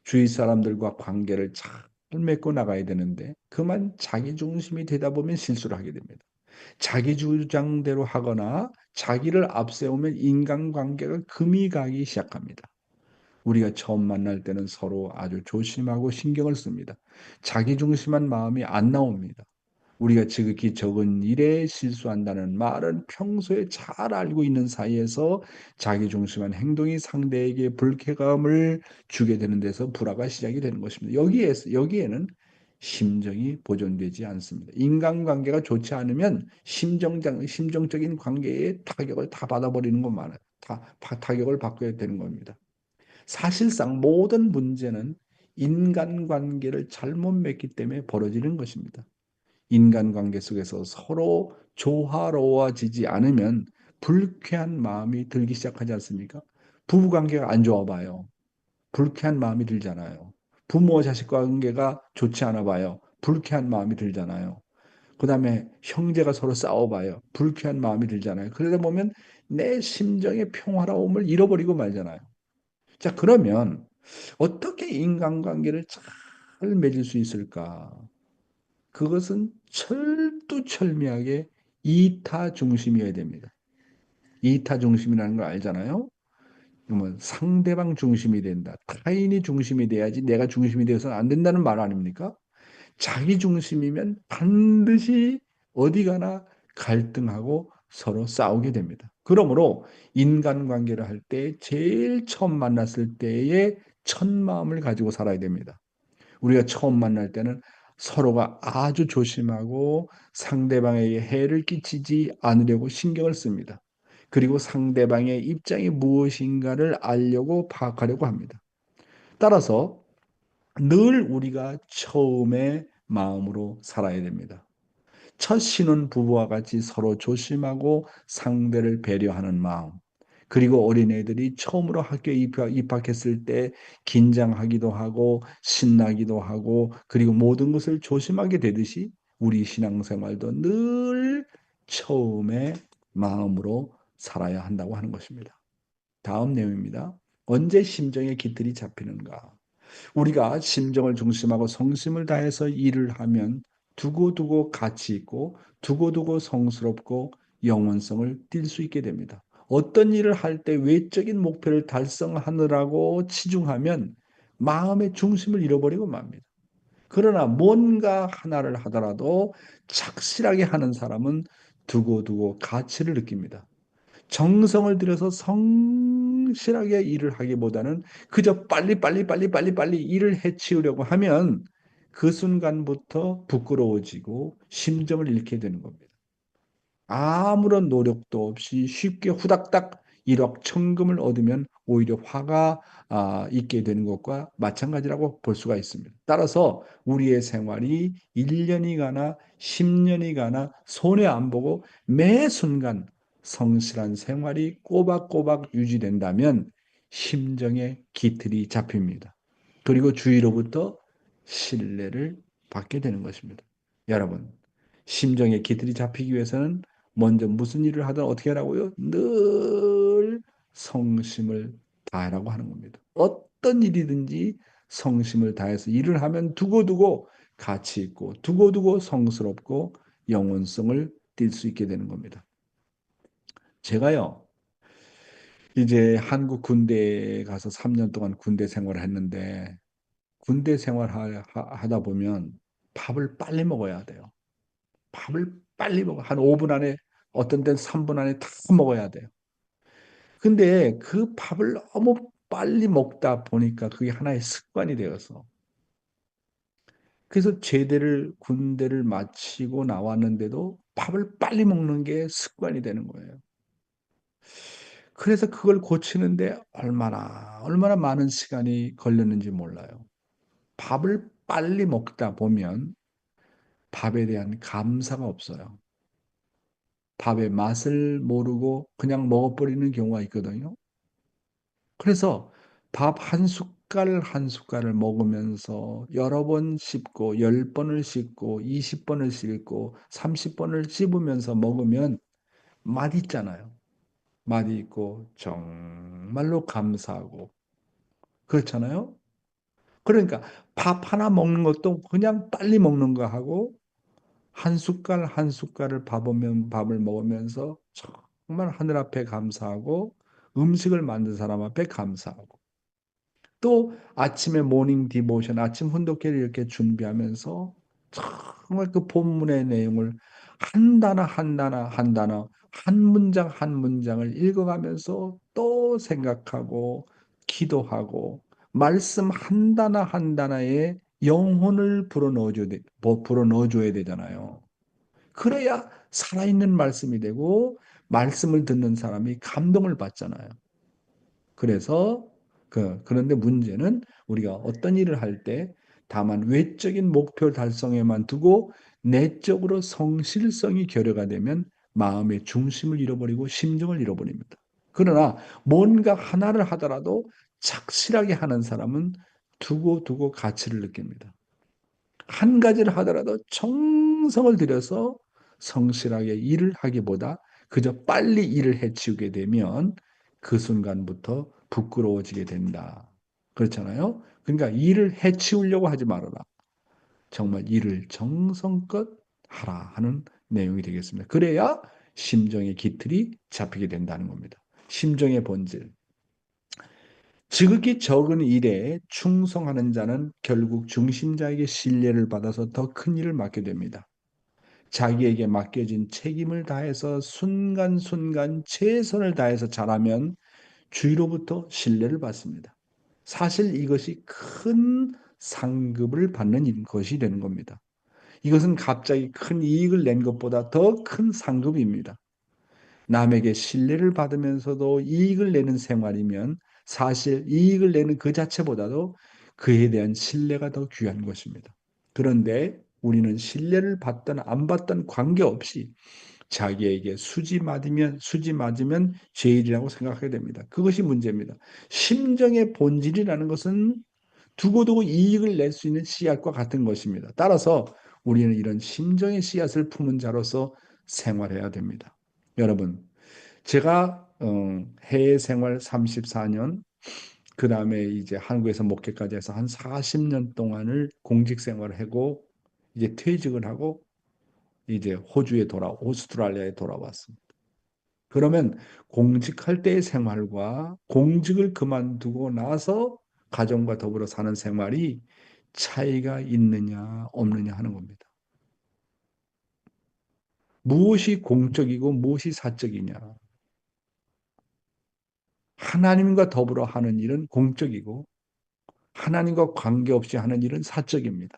주위 사람들과 관계를 잘 맺고 나가야 되는데 그만 자기 중심이 되다 보면 실수를 하게 됩니다. 자기 주장대로 하거나 자기를 앞세우면 인간관계가 금이 가기 시작합니다. 우리가 처음 만날 때는 서로 아주 조심하고 신경을 씁니다. 자기 중심한 마음이 안 나옵니다. 우리가 지극히 적은 일에 실수한다는 말은 평소에 잘 알고 있는 사이에서 자기중심한 행동이 상대에게 불쾌감을 주게 되는 데서 불화가 시작이 되는 것입니다. 여기에는 심정이 보존되지 않습니다. 인간관계가 좋지 않으면 심정적인 관계에 타격을 다 받아버리는 것만 타격을 받게 되는 겁니다. 사실상 모든 문제는 인간관계를 잘못 맺기 때문에 벌어지는 것입니다. 인간관계 속에서 서로 조화로워지지 않으면 불쾌한 마음이 들기 시작하지 않습니까? 부부관계가 안 좋아 봐요. 불쾌한 마음이 들잖아요. 부모 자식 관계가 좋지 않아 봐요. 불쾌한 마음이 들잖아요. 그 다음에 형제가 서로 싸워봐요. 불쾌한 마음이 들잖아요. 그러다 보면 내 심정의 평화로움을 잃어버리고 말잖아요. 자, 그러면 어떻게 인간관계를 잘 맺을 수 있을까? 그것은 철두철미하게 이타 중심이어야 됩니다. 이타 중심이라는 걸 알잖아요. 그러면 상대방 중심이 된다. 타인이 중심이 돼야지 내가 중심이 되어서는 안 된다는 말 아닙니까? 자기 중심이면 반드시 어디 가나 갈등하고 서로 싸우게 됩니다. 그러므로 인간관계를 할 때 제일 처음 만났을 때의 첫 마음을 가지고 살아야 됩니다. 우리가 처음 만날 때는 서로가 아주 조심하고 상대방에게 해를 끼치지 않으려고 신경을 씁니다. 그리고 상대방의 입장이 무엇인가를 알려고 파악하려고 합니다. 따라서 늘 우리가 처음의 마음으로 살아야 됩니다. 첫 신혼 부부와 같이 서로 조심하고 상대를 배려하는 마음. 그리고 어린애들이 처음으로 학교에 입학했을 때 긴장하기도 하고 신나기도 하고 그리고 모든 것을 조심하게 되듯이 우리 신앙생활도 늘 처음의 마음으로 살아야 한다고 하는 것입니다. 다음 내용입니다. 언제 심정의 깃들이 잡히는가? 우리가 심정을 중심하고 성심을 다해서 일을 하면 두고두고 가치 있고 두고두고 성스럽고 영원성을 띌 수 있게 됩니다. 어떤 일을 할 때 외적인 목표를 달성하느라고 치중하면 마음의 중심을 잃어버리고 맙니다. 그러나 뭔가 하나를 하더라도 착실하게 하는 사람은 두고두고 가치를 느낍니다. 정성을 들여서 성실하게 일을 하기보다는 그저 빨리 일을 해치우려고 하면 그 순간부터 부끄러워지고 심정을 잃게 되는 겁니다. 아무런 노력도 없이 쉽게 후닥닥 일확천금을 얻으면 오히려 화가 있게 되는 것과 마찬가지라고 볼 수가 있습니다. 따라서 우리의 생활이 1년이 가나 10년이 가나 손해 안 보고 매 순간 성실한 생활이 꼬박꼬박 유지된다면 심정의 기틀이 잡힙니다. 그리고 주위로부터 신뢰를 받게 되는 것입니다. 여러분, 심정의 기틀이 잡히기 위해서는 먼저 무슨 일을 하든 어떻게 하라고요? 늘 성심을 다하라고 하는 겁니다. 어떤 일이든지 성심을 다해서 일을 하면 두고두고 가치 있고 두고두고 성스럽고 영혼성을 띌 수 있게 되는 겁니다. 제가요, 이제 한국 군대에 가서 3년 동안 군대 생활을 했는데 군대 생활하다 보면 밥을 빨리 먹어야 돼요. 밥을 빨리 먹어. 한 5분 안에, 어떤 때는 3분 안에 다 먹어야 돼요. 근데 그 밥을 너무 빨리 먹다 보니까 그게 하나의 습관이 되어서. 그래서 군대를 마치고 나왔는데도 밥을 빨리 먹는 게 습관이 되는 거예요. 그래서 그걸 고치는데 얼마나 많은 시간이 걸렸는지 몰라요. 밥을 빨리 먹다 보면 밥에 대한 감사가 없어요. 밥의 맛을 모르고 그냥 먹어버리는 경우가 있거든요. 그래서 밥 한 숟갈 한 숟갈을 먹으면서 여러 번 씹고 10번을 씹고 20번을 씹고 30번을 씹으면서 먹으면 맛있잖아요. 맛이 있고 정말로 감사하고 그렇잖아요. 그러니까 밥 하나 먹는 것도 그냥 빨리 먹는 거 하고 한 숟갈 한 숟갈을 밥을 먹으면서 정말 하늘 앞에 감사하고 음식을 만든 사람 앞에 감사하고 또 아침에 모닝 디보션, 아침 훈독회를 이렇게 준비하면서 정말 그 본문의 내용을 한 단어 한 단어 한 단어, 한 문장 한 문장을 읽어가면서 또 생각하고 기도하고 말씀 한 단어 한 단어에 영혼을 불어넣어줘야 되잖아요. 그래야 살아있는 말씀이 되고 말씀을 듣는 사람이 감동을 받잖아요. 그래서 그런데 문제는 우리가 어떤 일을 할 때 다만 외적인 목표 달성에만 두고 내적으로 성실성이 결여가 되면 마음의 중심을 잃어버리고 심정을 잃어버립니다. 그러나 뭔가 하나를 하더라도 착실하게 하는 사람은 두고두고 가치를 느낍니다. 한 가지를 하더라도 정성을 들여서 성실하게 일을 하기보다 그저 빨리 일을 해치우게 되면 그 순간부터 부끄러워지게 된다. 그렇잖아요? 그러니까 일을 해치우려고 하지 말아라. 정말 일을 정성껏 하라 하는 내용이 되겠습니다. 그래야 심정의 기틀이 잡히게 된다는 겁니다. 심정의 본질. 지극히 적은 일에 충성하는 자는 결국 중심자에게 신뢰를 받아서 더 큰 일을 맡게 됩니다. 자기에게 맡겨진 책임을 다해서 순간순간 최선을 다해서 잘하면 주위로부터 신뢰를 받습니다. 사실 이것이 큰 상급을 받는 것이 되는 겁니다. 이것은 갑자기 큰 이익을 낸 것보다 더 큰 상급입니다. 남에게 신뢰를 받으면서도 이익을 내는 생활이면 사실 이익을 내는 그 자체보다도 그에 대한 신뢰가 더 귀한 것입니다. 그런데 우리는 신뢰를 받든 안 받든 관계없이 자기에게 수지 맞으면 죄일이라고 생각하게 됩니다. 그것이 문제입니다. 심정의 본질이라는 것은 두고두고 이익을 낼 수 있는 씨앗과 같은 것입니다. 따라서 우리는 이런 심정의 씨앗을 품은 자로서 생활해야 됩니다. 여러분, 제가 해외 생활 34년, 그 다음에 이제 한국에서 목회까지 해서 한 40년 동안을 공직 생활을 하고 이제 퇴직을 하고 이제 오스트랄리아에 돌아왔습니다. 그러면 공직할 때의 생활과 공직을 그만두고 나서 가정과 더불어 사는 생활이 차이가 있느냐 없느냐 하는 겁니다. 무엇이 공적이고 무엇이 사적이냐. 하나님과 더불어 하는 일은 공적이고 하나님과 관계없이 하는 일은 사적입니다.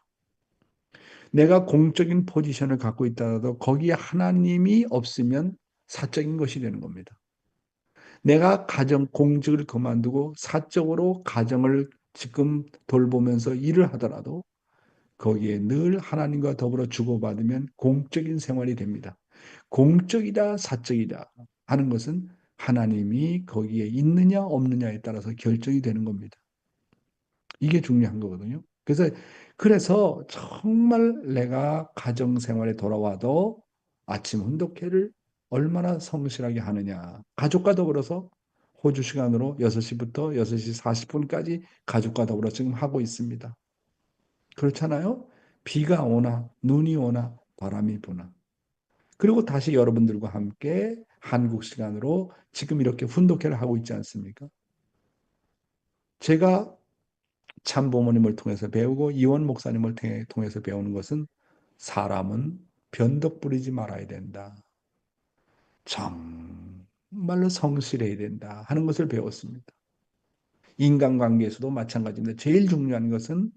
내가 공적인 포지션을 갖고 있다라도 거기에 하나님이 없으면 사적인 것이 되는 겁니다. 내가 가정 공직을 그만두고 사적으로 가정을 지금 돌보면서 일을 하더라도 거기에 늘 하나님과 더불어 주고받으면 공적인 생활이 됩니다. 공적이다, 사적이다 하는 것은 하나님이 거기에 있느냐 없느냐에 따라서 결정이 되는 겁니다. 이게 중요한 거거든요. 그래서 정말 내가 가정 생활에 돌아와도 아침 훈독회를 얼마나 성실하게 하느냐. 가족과 더불어서 호주 시간으로 6시부터 6시 40분까지 가족과 더불어 지금 하고 있습니다. 그렇잖아요? 비가 오나 눈이 오나 바람이 부나. 그리고 다시 여러분들과 함께 한국 시간으로 지금 이렇게 훈독회를 하고 있지 않습니까? 제가 참부모님을 통해서 배우고 이원 목사님을 통해서 배우는 것은 사람은 변덕 부리지 말아야 된다. 정말로 성실해야 된다 하는 것을 배웠습니다. 인간관계에서도 마찬가지인데 제일 중요한 것은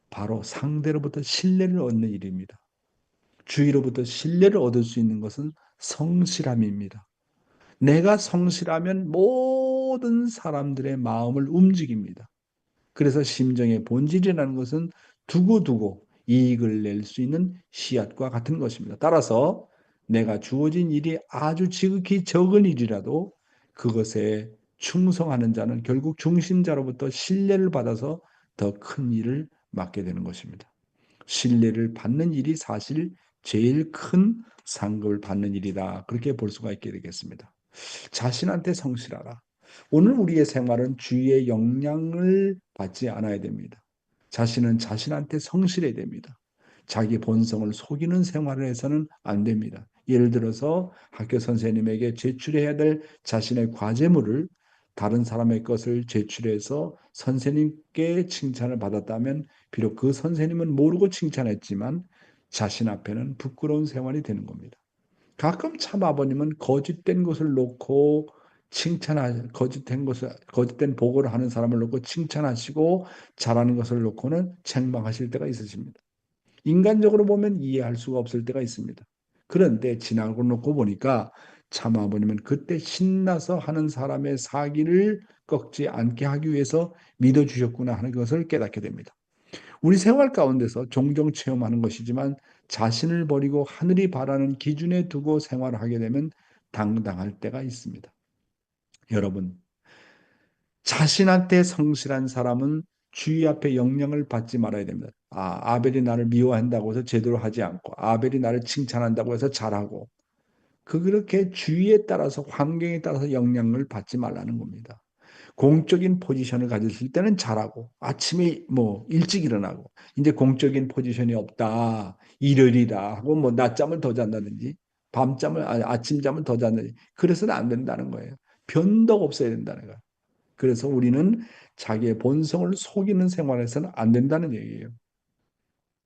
바로 상대로부터 신뢰를 얻는 일입니다. 주위로부터 신뢰를 얻을 수 있는 것은 성실함입니다. 내가 성실하면 모든 사람들의 마음을 움직입니다. 그래서 심정의 본질이라는 것은 두고두고 이익을 낼 수 있는 씨앗과 같은 것입니다. 따라서 내가 주어진 일이 아주 지극히 적은 일이라도 그것에 충성하는 자는 결국 중심자로부터 신뢰를 받아서 더 큰 일을 맡게 되는 것입니다. 신뢰를 받는 일이 사실 제일 큰 상급을 받는 일이다. 그렇게 볼 수가 있게 되겠습니다. 자신한테 성실하라. 오늘 우리의 생활은 주위의 영향을 받지 않아야 됩니다. 자신은 자신한테 성실해야 됩니다. 자기 본성을 속이는 생활을 해서는 안 됩니다. 예를 들어서 학교 선생님에게 제출해야 될 자신의 과제물을 다른 사람의 것을 제출해서 선생님께 칭찬을 받았다면 비록 그 선생님은 모르고 칭찬했지만 자신 앞에는 부끄러운 생활이 되는 겁니다. 가끔 참 아버님은 거짓된 것을 놓고 거짓된 보고를 하는 사람을 놓고 칭찬하시고 잘하는 것을 놓고는 책망하실 때가 있으십니다. 인간적으로 보면 이해할 수가 없을 때가 있습니다. 그런데 지나고 놓고 보니까 참 아버님은 그때 신나서 하는 사람의 사기를 꺾지 않게 하기 위해서 믿어주셨구나 하는 것을 깨닫게 됩니다. 우리 생활 가운데서 종종 체험하는 것이지만 자신을 버리고 하늘이 바라는 기준에 두고 생활을 하게 되면 당당할 때가 있습니다. 여러분, 자신한테 성실한 사람은 주위 앞에 영향을 받지 말아야 됩니다. 아벨이 나를 미워한다고 해서 제대로 하지 않고, 아벨이 나를 칭찬한다고 해서 잘하고, 그렇게 주위에 따라서, 환경에 따라서 영향을 받지 말라는 겁니다. 공적인 포지션을 가졌을 때는 잘하고 아침에 뭐 일찍 일어나고 이제 공적인 포지션이 없다 일요일이다 하고 뭐 낮잠을 더 잔다든지 밤잠을 아침잠을 더 잔다든지 그래서는 안 된다는 거예요. 변덕 없어야 된다는 거예요. 그래서 우리는 자기의 본성을 속이는 생활에서는 안 된다는 얘기예요.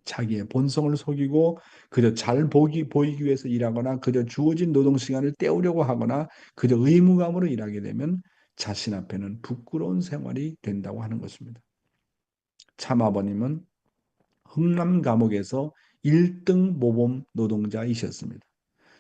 자기의 본성을 속이고 그저 보이기 위해서 일하거나 그저 주어진 노동 시간을 때우려고 하거나 그저 의무감으로 일하게 되면 자신 앞에는 부끄러운 생활이 된다고 하는 것입니다. 참아버님은 흥남 감옥에서 1등 모범 노동자이셨습니다.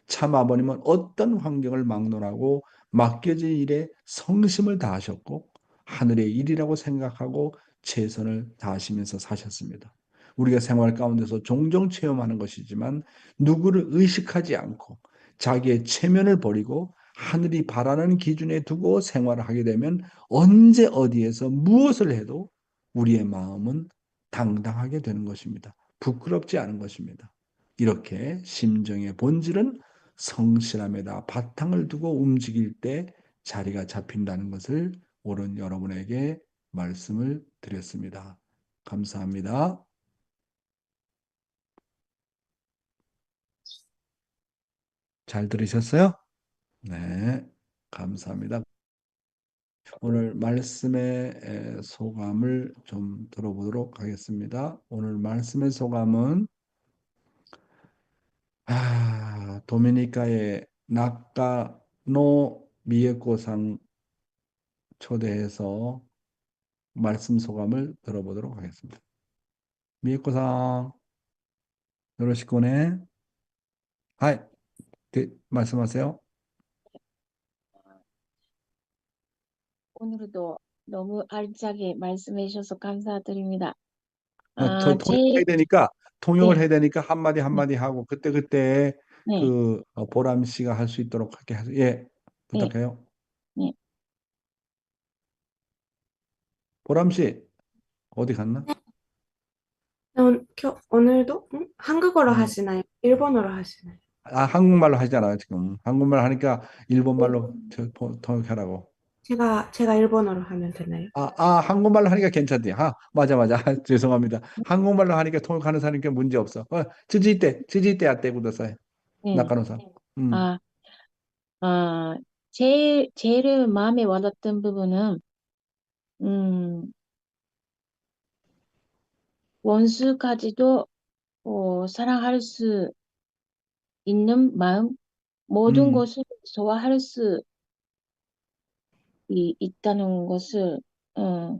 참 아버님은 어떤 환경을 막론하고 맡겨진 일에 성심을 다하셨고 하늘의 일이라고 생각하고 최선을 다하시면서 사셨습니다. 우리가 생활 가운데서 종종 체험하는 것이지만 누구를 의식하지 않고 자기의 체면을 버리고 하늘이 바라는 기준에 두고 생활을 하게 되면 언제 어디에서 무엇을 해도 우리의 마음은 당당하게 되는 것입니다. 부끄럽지 않은 것입니다. 이렇게 심정의 본질은 성실함에다 바탕을 두고 움직일 때 자리가 잡힌다는 것을 오늘 여러분에게 말씀을 드렸습니다. 감사합니다. 잘 들으셨어요? 네, 감사합니다. 오늘 말씀의 소감을 좀 들어보도록 하겠습니다. 오늘 말씀의 소감은 도미니카의 나카노 미에코상 초대해서 말씀 소감을 들어보도록 하겠습니다. 미에코상, 요로시코네. 하이, 말씀하세요. 오늘도 너무 알차게 말씀해 주셔서 감사드립니다. 저 제, 통역을 네, 해야 되니까 한마디 네, 한마디 하고 그때 네, 보람 씨가 할 수 있도록 하게 하세요. 예, 네, 부탁해요. 네. 보람 씨 어디 갔나? 오늘도 한국어로 음. 하시나요? 일본어로 하시나요? 한국말로 하잖아요, 지금. 한국말 하니까 일본말로 일본. 통역하라고. 제가 일본어로 하면 되나요? 한국말로 하니까 괜찮대. 맞아, 맞아. 죄송합니다. 한국말로 하니까 통역하는 사람이니까 문제 없어. 지지대 아때 굳었어요. 네. 낙하노사. 음, 아, 아, 제일 마음에 와닿던 부분은, 음, 원수까지도 사랑할 수 있는 마음, 모든 음, 것을 소화할 수 있다는 것을, 어,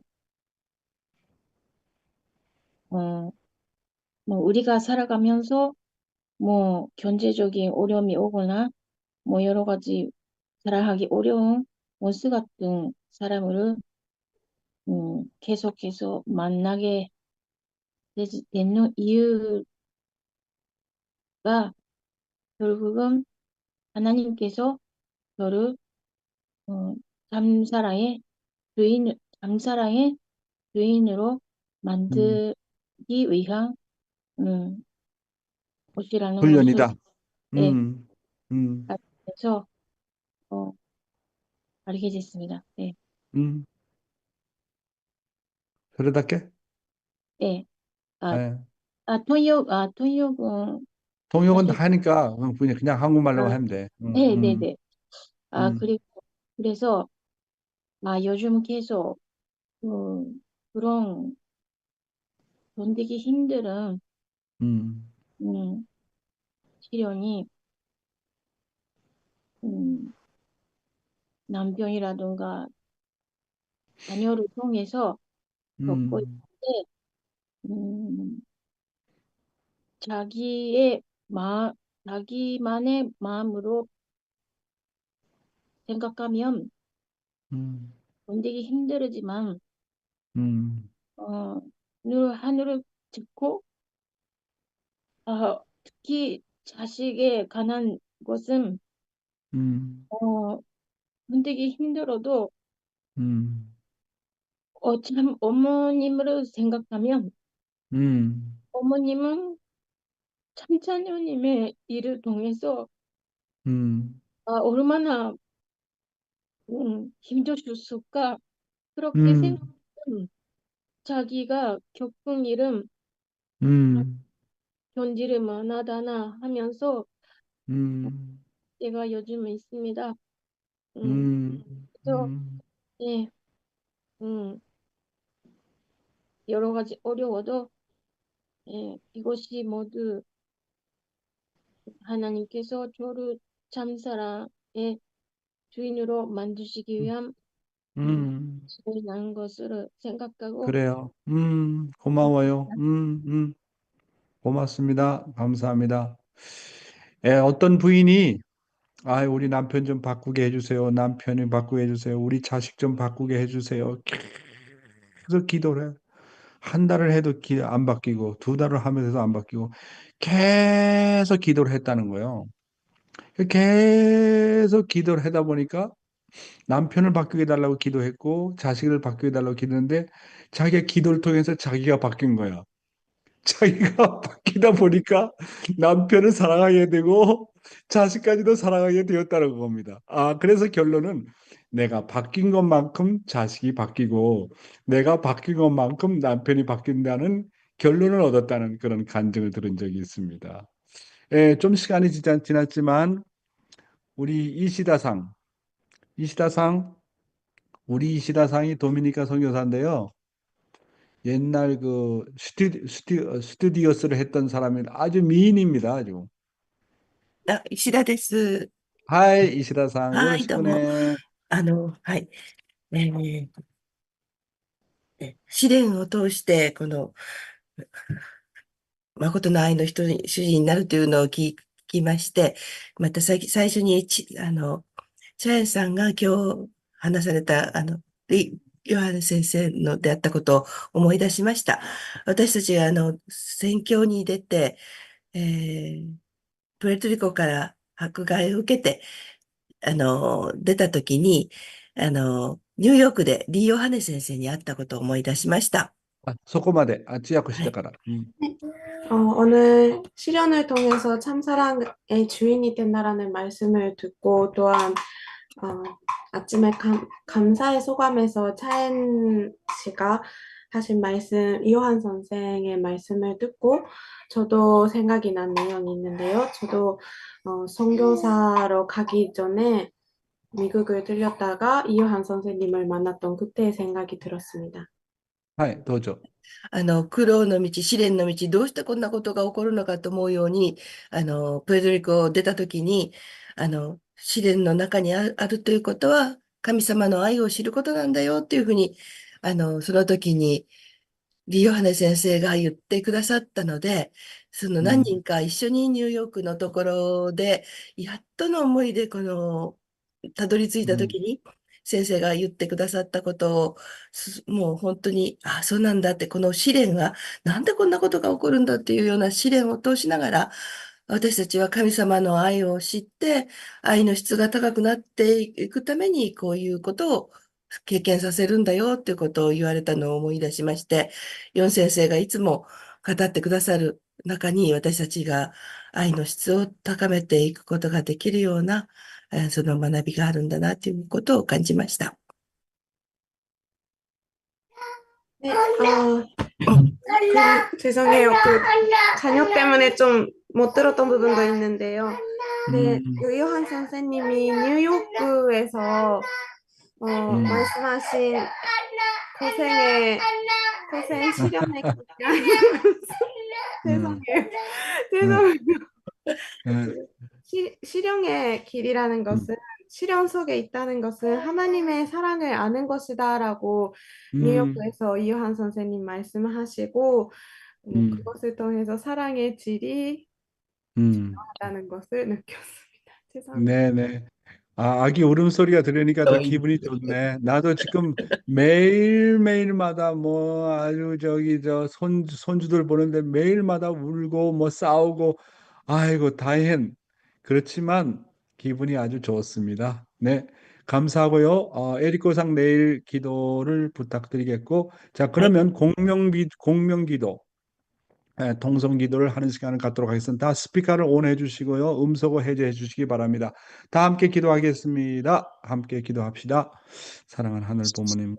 어, 뭐 우리가 살아가면서 뭐 경제적인 어려움이 오거나 뭐 여러 가지 살아가기 어려운 원수 같은 사람을 계속해서 만나게 되는 이유가 결국은 하나님께서 저를 어, 잠사랑의 잠사랑의 주인으로 음. 만들기 위한 음, 것이라는 것을 훈련이다. 예, 음, 음, 알면서 어, 알게 됐습니다. 네, 음. 그러다께? 네. 아, 예. 통역은 통역은 다 사실 하니까 그냥 한국말로 아, 하면 돼. 네, 네, 네. 음, 그리고 그래서 요즘 계속 그런 견디기 힘든 음, 음, 시련이 음, 남편이라든가 자녀를 통해서 겪고 음, 있는데 음, 자기의 자기만의 마음으로 생각하면 음, 견디기 힘들지만 음, 어, 늘 하늘을 듣고 특히 자식에 관한 것은 음, 어, 견디기 힘들어도 음, 참 어머님을 생각하면 음, 어머님은 참자녀님의 일을 통해서 음, 얼마나 힘드셨을까 그렇게 음, 생각하면 자기가 겪은 일은 음, 견디를 만하다나 하면서 음, 제가 요즘에 있습니다. 음, 음, 그래서 예, 음, 여러 가지 어려워도 예, 이것이 모두 하나님께서 저를 참사랑의 주인으로 만드시기 위한 시간이 난 것으로 생각하고 그래요. 고마워요. 고맙습니다. 감사합니다. 어떤 부인이 우리 남편 좀 바꾸게 해주세요. 남편이 바꾸게 해주세요. 우리 자식 좀 바꾸게 해주세요. 계속 기도를 해. 한 달을 해도 안 바뀌고, 두 달을 하면서도 안 바뀌고, 계속 기도를 했다는 거예요. 계속 기도를 하다 보니까 남편을 바꾸게 해달라고 기도했고, 자식을 바꾸게 해달라고 기도했는데, 자기가 기도를 통해서 자기가 바뀐 거야. 자기가 바뀌다 보니까 남편을 사랑하게 되고 자식까지도 사랑하게 되었다는 겁니다. 그래서 결론은 내가 바뀐 것만큼 자식이 바뀌고 내가 바뀐 것만큼 남편이 바뀐다는 결론을 얻었다는 그런 간증을 들은 적이 있습니다. 좀 시간이 지났지만 우리 이시다상 우리 이시다상이 도미니카 선교사인데요. 옛날 그 스튜디오스를 했던 사람이 아주 미인입니다. 아주. 石田です。 하이 이시다상 はい、どうも。 요로시쿠네. はい。試練を通して、この、誠の愛の人に、主人になるというのを聞きまして、また最初にチャエさんが今日話された、ヨハネ先生のであったことを思い出しました。私たちが、宣教に出て、プエルトリコから迫害を受けて、出たときに、ニューヨークでリー・ヨハネ先生に会ったことを思い出しました。 소코마데 지약시대가라. 오늘 시련을 통해서 참사랑의 주인이 된다라는 말씀을 듣고 또한 아침에 감사의 소감에서 차엔 씨가 하신 말씀, 이호한 선생의 말씀을 듣고 저도 생각이 난 내용이 있는데요. 저도 선교사로 가기 전에 미국을 들렸다가 이호한 선생님을 만났던 그때의 생각이 들었습니다. はい、どうぞ。苦労の道、試練の道、どうしてこんなことが起こるのかと思うように、プエルトリコを出たときに、試練の中にあるということは、神様の愛を知ることなんだよっていうふうに、その時に、リヨハネ先生が言ってくださったので、その何人か一緒にニューヨークのところで、やっとの思いでたどり着いたときに、先生が言ってくださったことを、もう本当に、そうなんだって、この試練が、なんでこんなことが起こるんだっていうような試練を通しながら、私たちは神様の愛を知って、愛の質が高くなっていくために、こういうことを経験させるんだよっていうことを言われたのを思い出しまして、ヨン先生がいつも語ってくださる中に、私たちが愛の質を高めていくことができるような、その学びがあるんだなということを感じました。 네, 죄송해요. 자녀 때문에 좀 못 들었던 부분도 있는데요. 네, 이호한 선생님이 뉴요크에서 말씀하신 고생 시련의 죄송해요. 시련의 길이라는 것은 시련 속에 있다는 것은 하나님의 사랑을 아는 것이다라고 뉴욕에서 이요한 선생님 말씀하시고 그것을 통해서 사랑의 질이 중요하다는 것을 느꼈습니다. 죄송합니다. 네네. 아기 울음소리가 들으니까 더 기분이 좋네. 나도 지금 매일매일마다 뭐 아주 손주들 보는데 매일마다 울고 뭐 싸우고 아이고 다행. 그렇지만 기분이 아주 좋습니다. 네. 감사하고요. 에리코상 내일 기도를 부탁드리겠고. 자, 그러면 공명기도. 통성 기도를 하는 시간을 갖도록 하겠습니다. 다 스피커를 온 해주시고요. 음소거 해제해 주시기 바랍니다. 다 함께 기도하겠습니다. 함께 기도합시다. 사랑하는 하늘 부모님,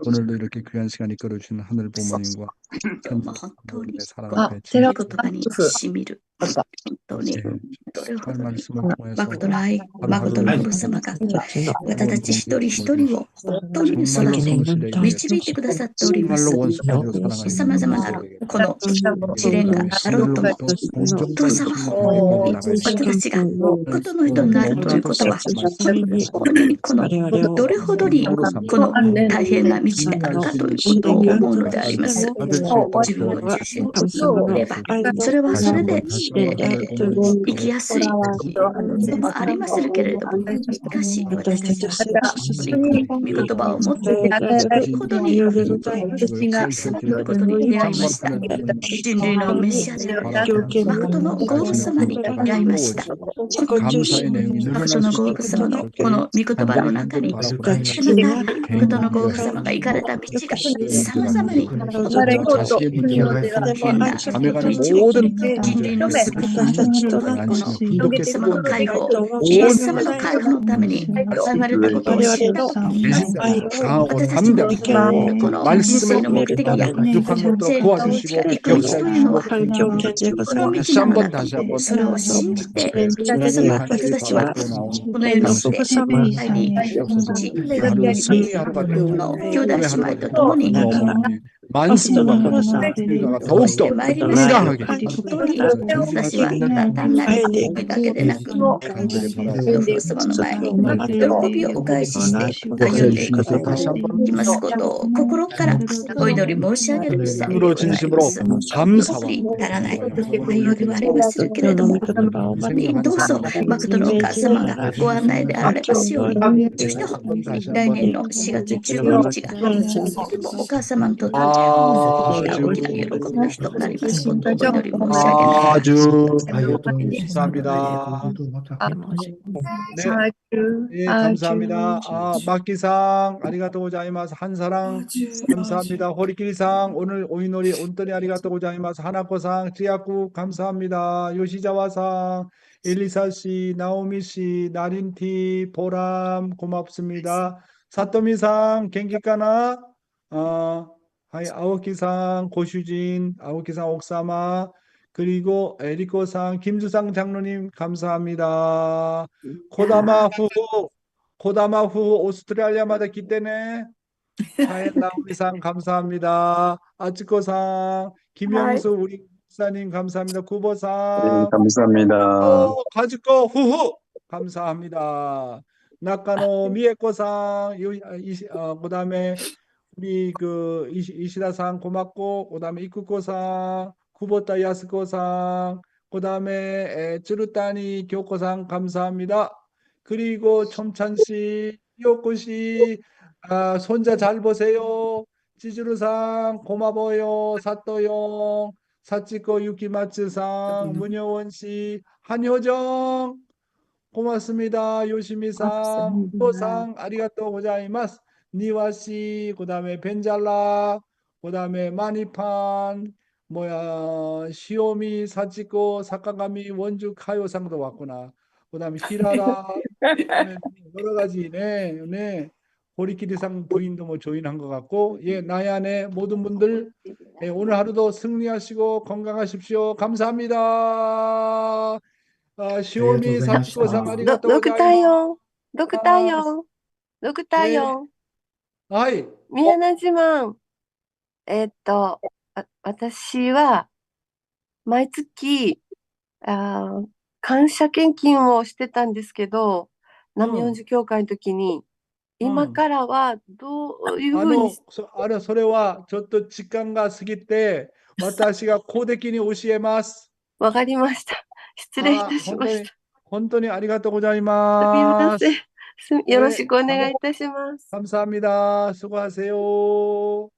오늘도 이렇게 귀한 시간 이끌어 주시는 하늘 부모님과 하나님의 사랑 앞에 진심으로 할 말씀을 통해서 하루하루私一人一人を本当にその導いてくださっております。様々なるこの試練があろうとも、父様は私たちがことの人になるということは、本当にこのどれほどにこの大変な道であるかということを思うのであります。自分を中心とすれば、それはそれで生きやすいでもありますけれども、しかし私たちは御言葉を持っていくほどに神が進むということに出会いました。人類のメシアである誠のゴーブ様に出会いました。誠のゴーブ様のこの御言葉の中に、また誠のゴーブ様が行かれた道が様々に 자식의 문제가 자매간의 모든 문제를 난심에 분독했고 온のために与えられたことを知る。 배신자가 강하고 담대하고 말씀의 부족한 것도 도와주시고 역사해 주시고 다시 한번 다시 한번 それを信じて、神様、私たちはこの世にして、世界に一、 하루 승리하루가 되고 の兄弟姉妹と共に 만수가 우리가 더욱더 건강하게 本当に私は単なる思いだけでなく、父様の前に喜びをお返しして歩んでいきますことを心からお祈り申し上げる次第でございます。残り足らない内容ではありまするけれども、どうぞ誠のお母様がご案内であられますように、そして来年の4月15日がとてもお母様にとって大きな喜びの日となりますことをお祈り申し上げながら、 아주 감사합니다. 네, 감사합니다. 마키상 아리가또 고자이마스. 한사랑 감사합니다. 호리키리상 오늘 오이노리 온토니 아리가또 고자이마스. 하나코상 지야쿠 감사합니다. 요시자와상 엘리사씨, 나오미씨, 나린티, 보람 고맙습니다. 사토미상 갱기까나 아오키상, 고슈진, 아오키상 옥사마, 그리고 에리코상, 김주상 장로님 감사합니다. 코다마 후 오스트레일리아마다 기대네. 하엔 나오미상 감사합니다. 아츠코상, 김영수 우리 목사님 감사합니다. 구보상, 감사합니다. 가즈코 후후 감사합니다. 나카노 미에코상, 그다음에 우리 그 이시다상 고맙고, 그다음에 이쿠코상, 쿠보타 야스코상, 그다음에 쯔르타니 교코상 감사합니다. 그리고 첨찬씨, 요코씨, 손자 잘 보세요. 찌즈루상 고마워요. 사또용, 사치코 유키마츠상, 문여원씨, 한효정 고맙습니다. 요시미상, 호상 아리가또 고자이마스. 니와씨, 그 다음에 벤잘라, 그 다음에 마니판, 시오미, 사치코, 사카가미, 원주, 카요상도 왔구나. 그 다음에 히라라, 여러 가지, 네. 호리키리상 부인도 뭐 조인한 것 같고, 예, 나야네 모든 분들, 예, 오늘 하루도 승리하시고 건강하십시오. 감사합니다. 시오미, 사치코상 아리가또 고자이마스. ドクターヨン、はい。宮名島、私は毎月、感謝献金をしてたんですけど、南四寺教会の時に、今からはどういうふうに、それはちょっと時間が過ぎて、私が公的に教えます。わかりました。失礼いたしました。本当にありがとうございます。よろしくお願いいたします。 감사합니다. 수고하세요.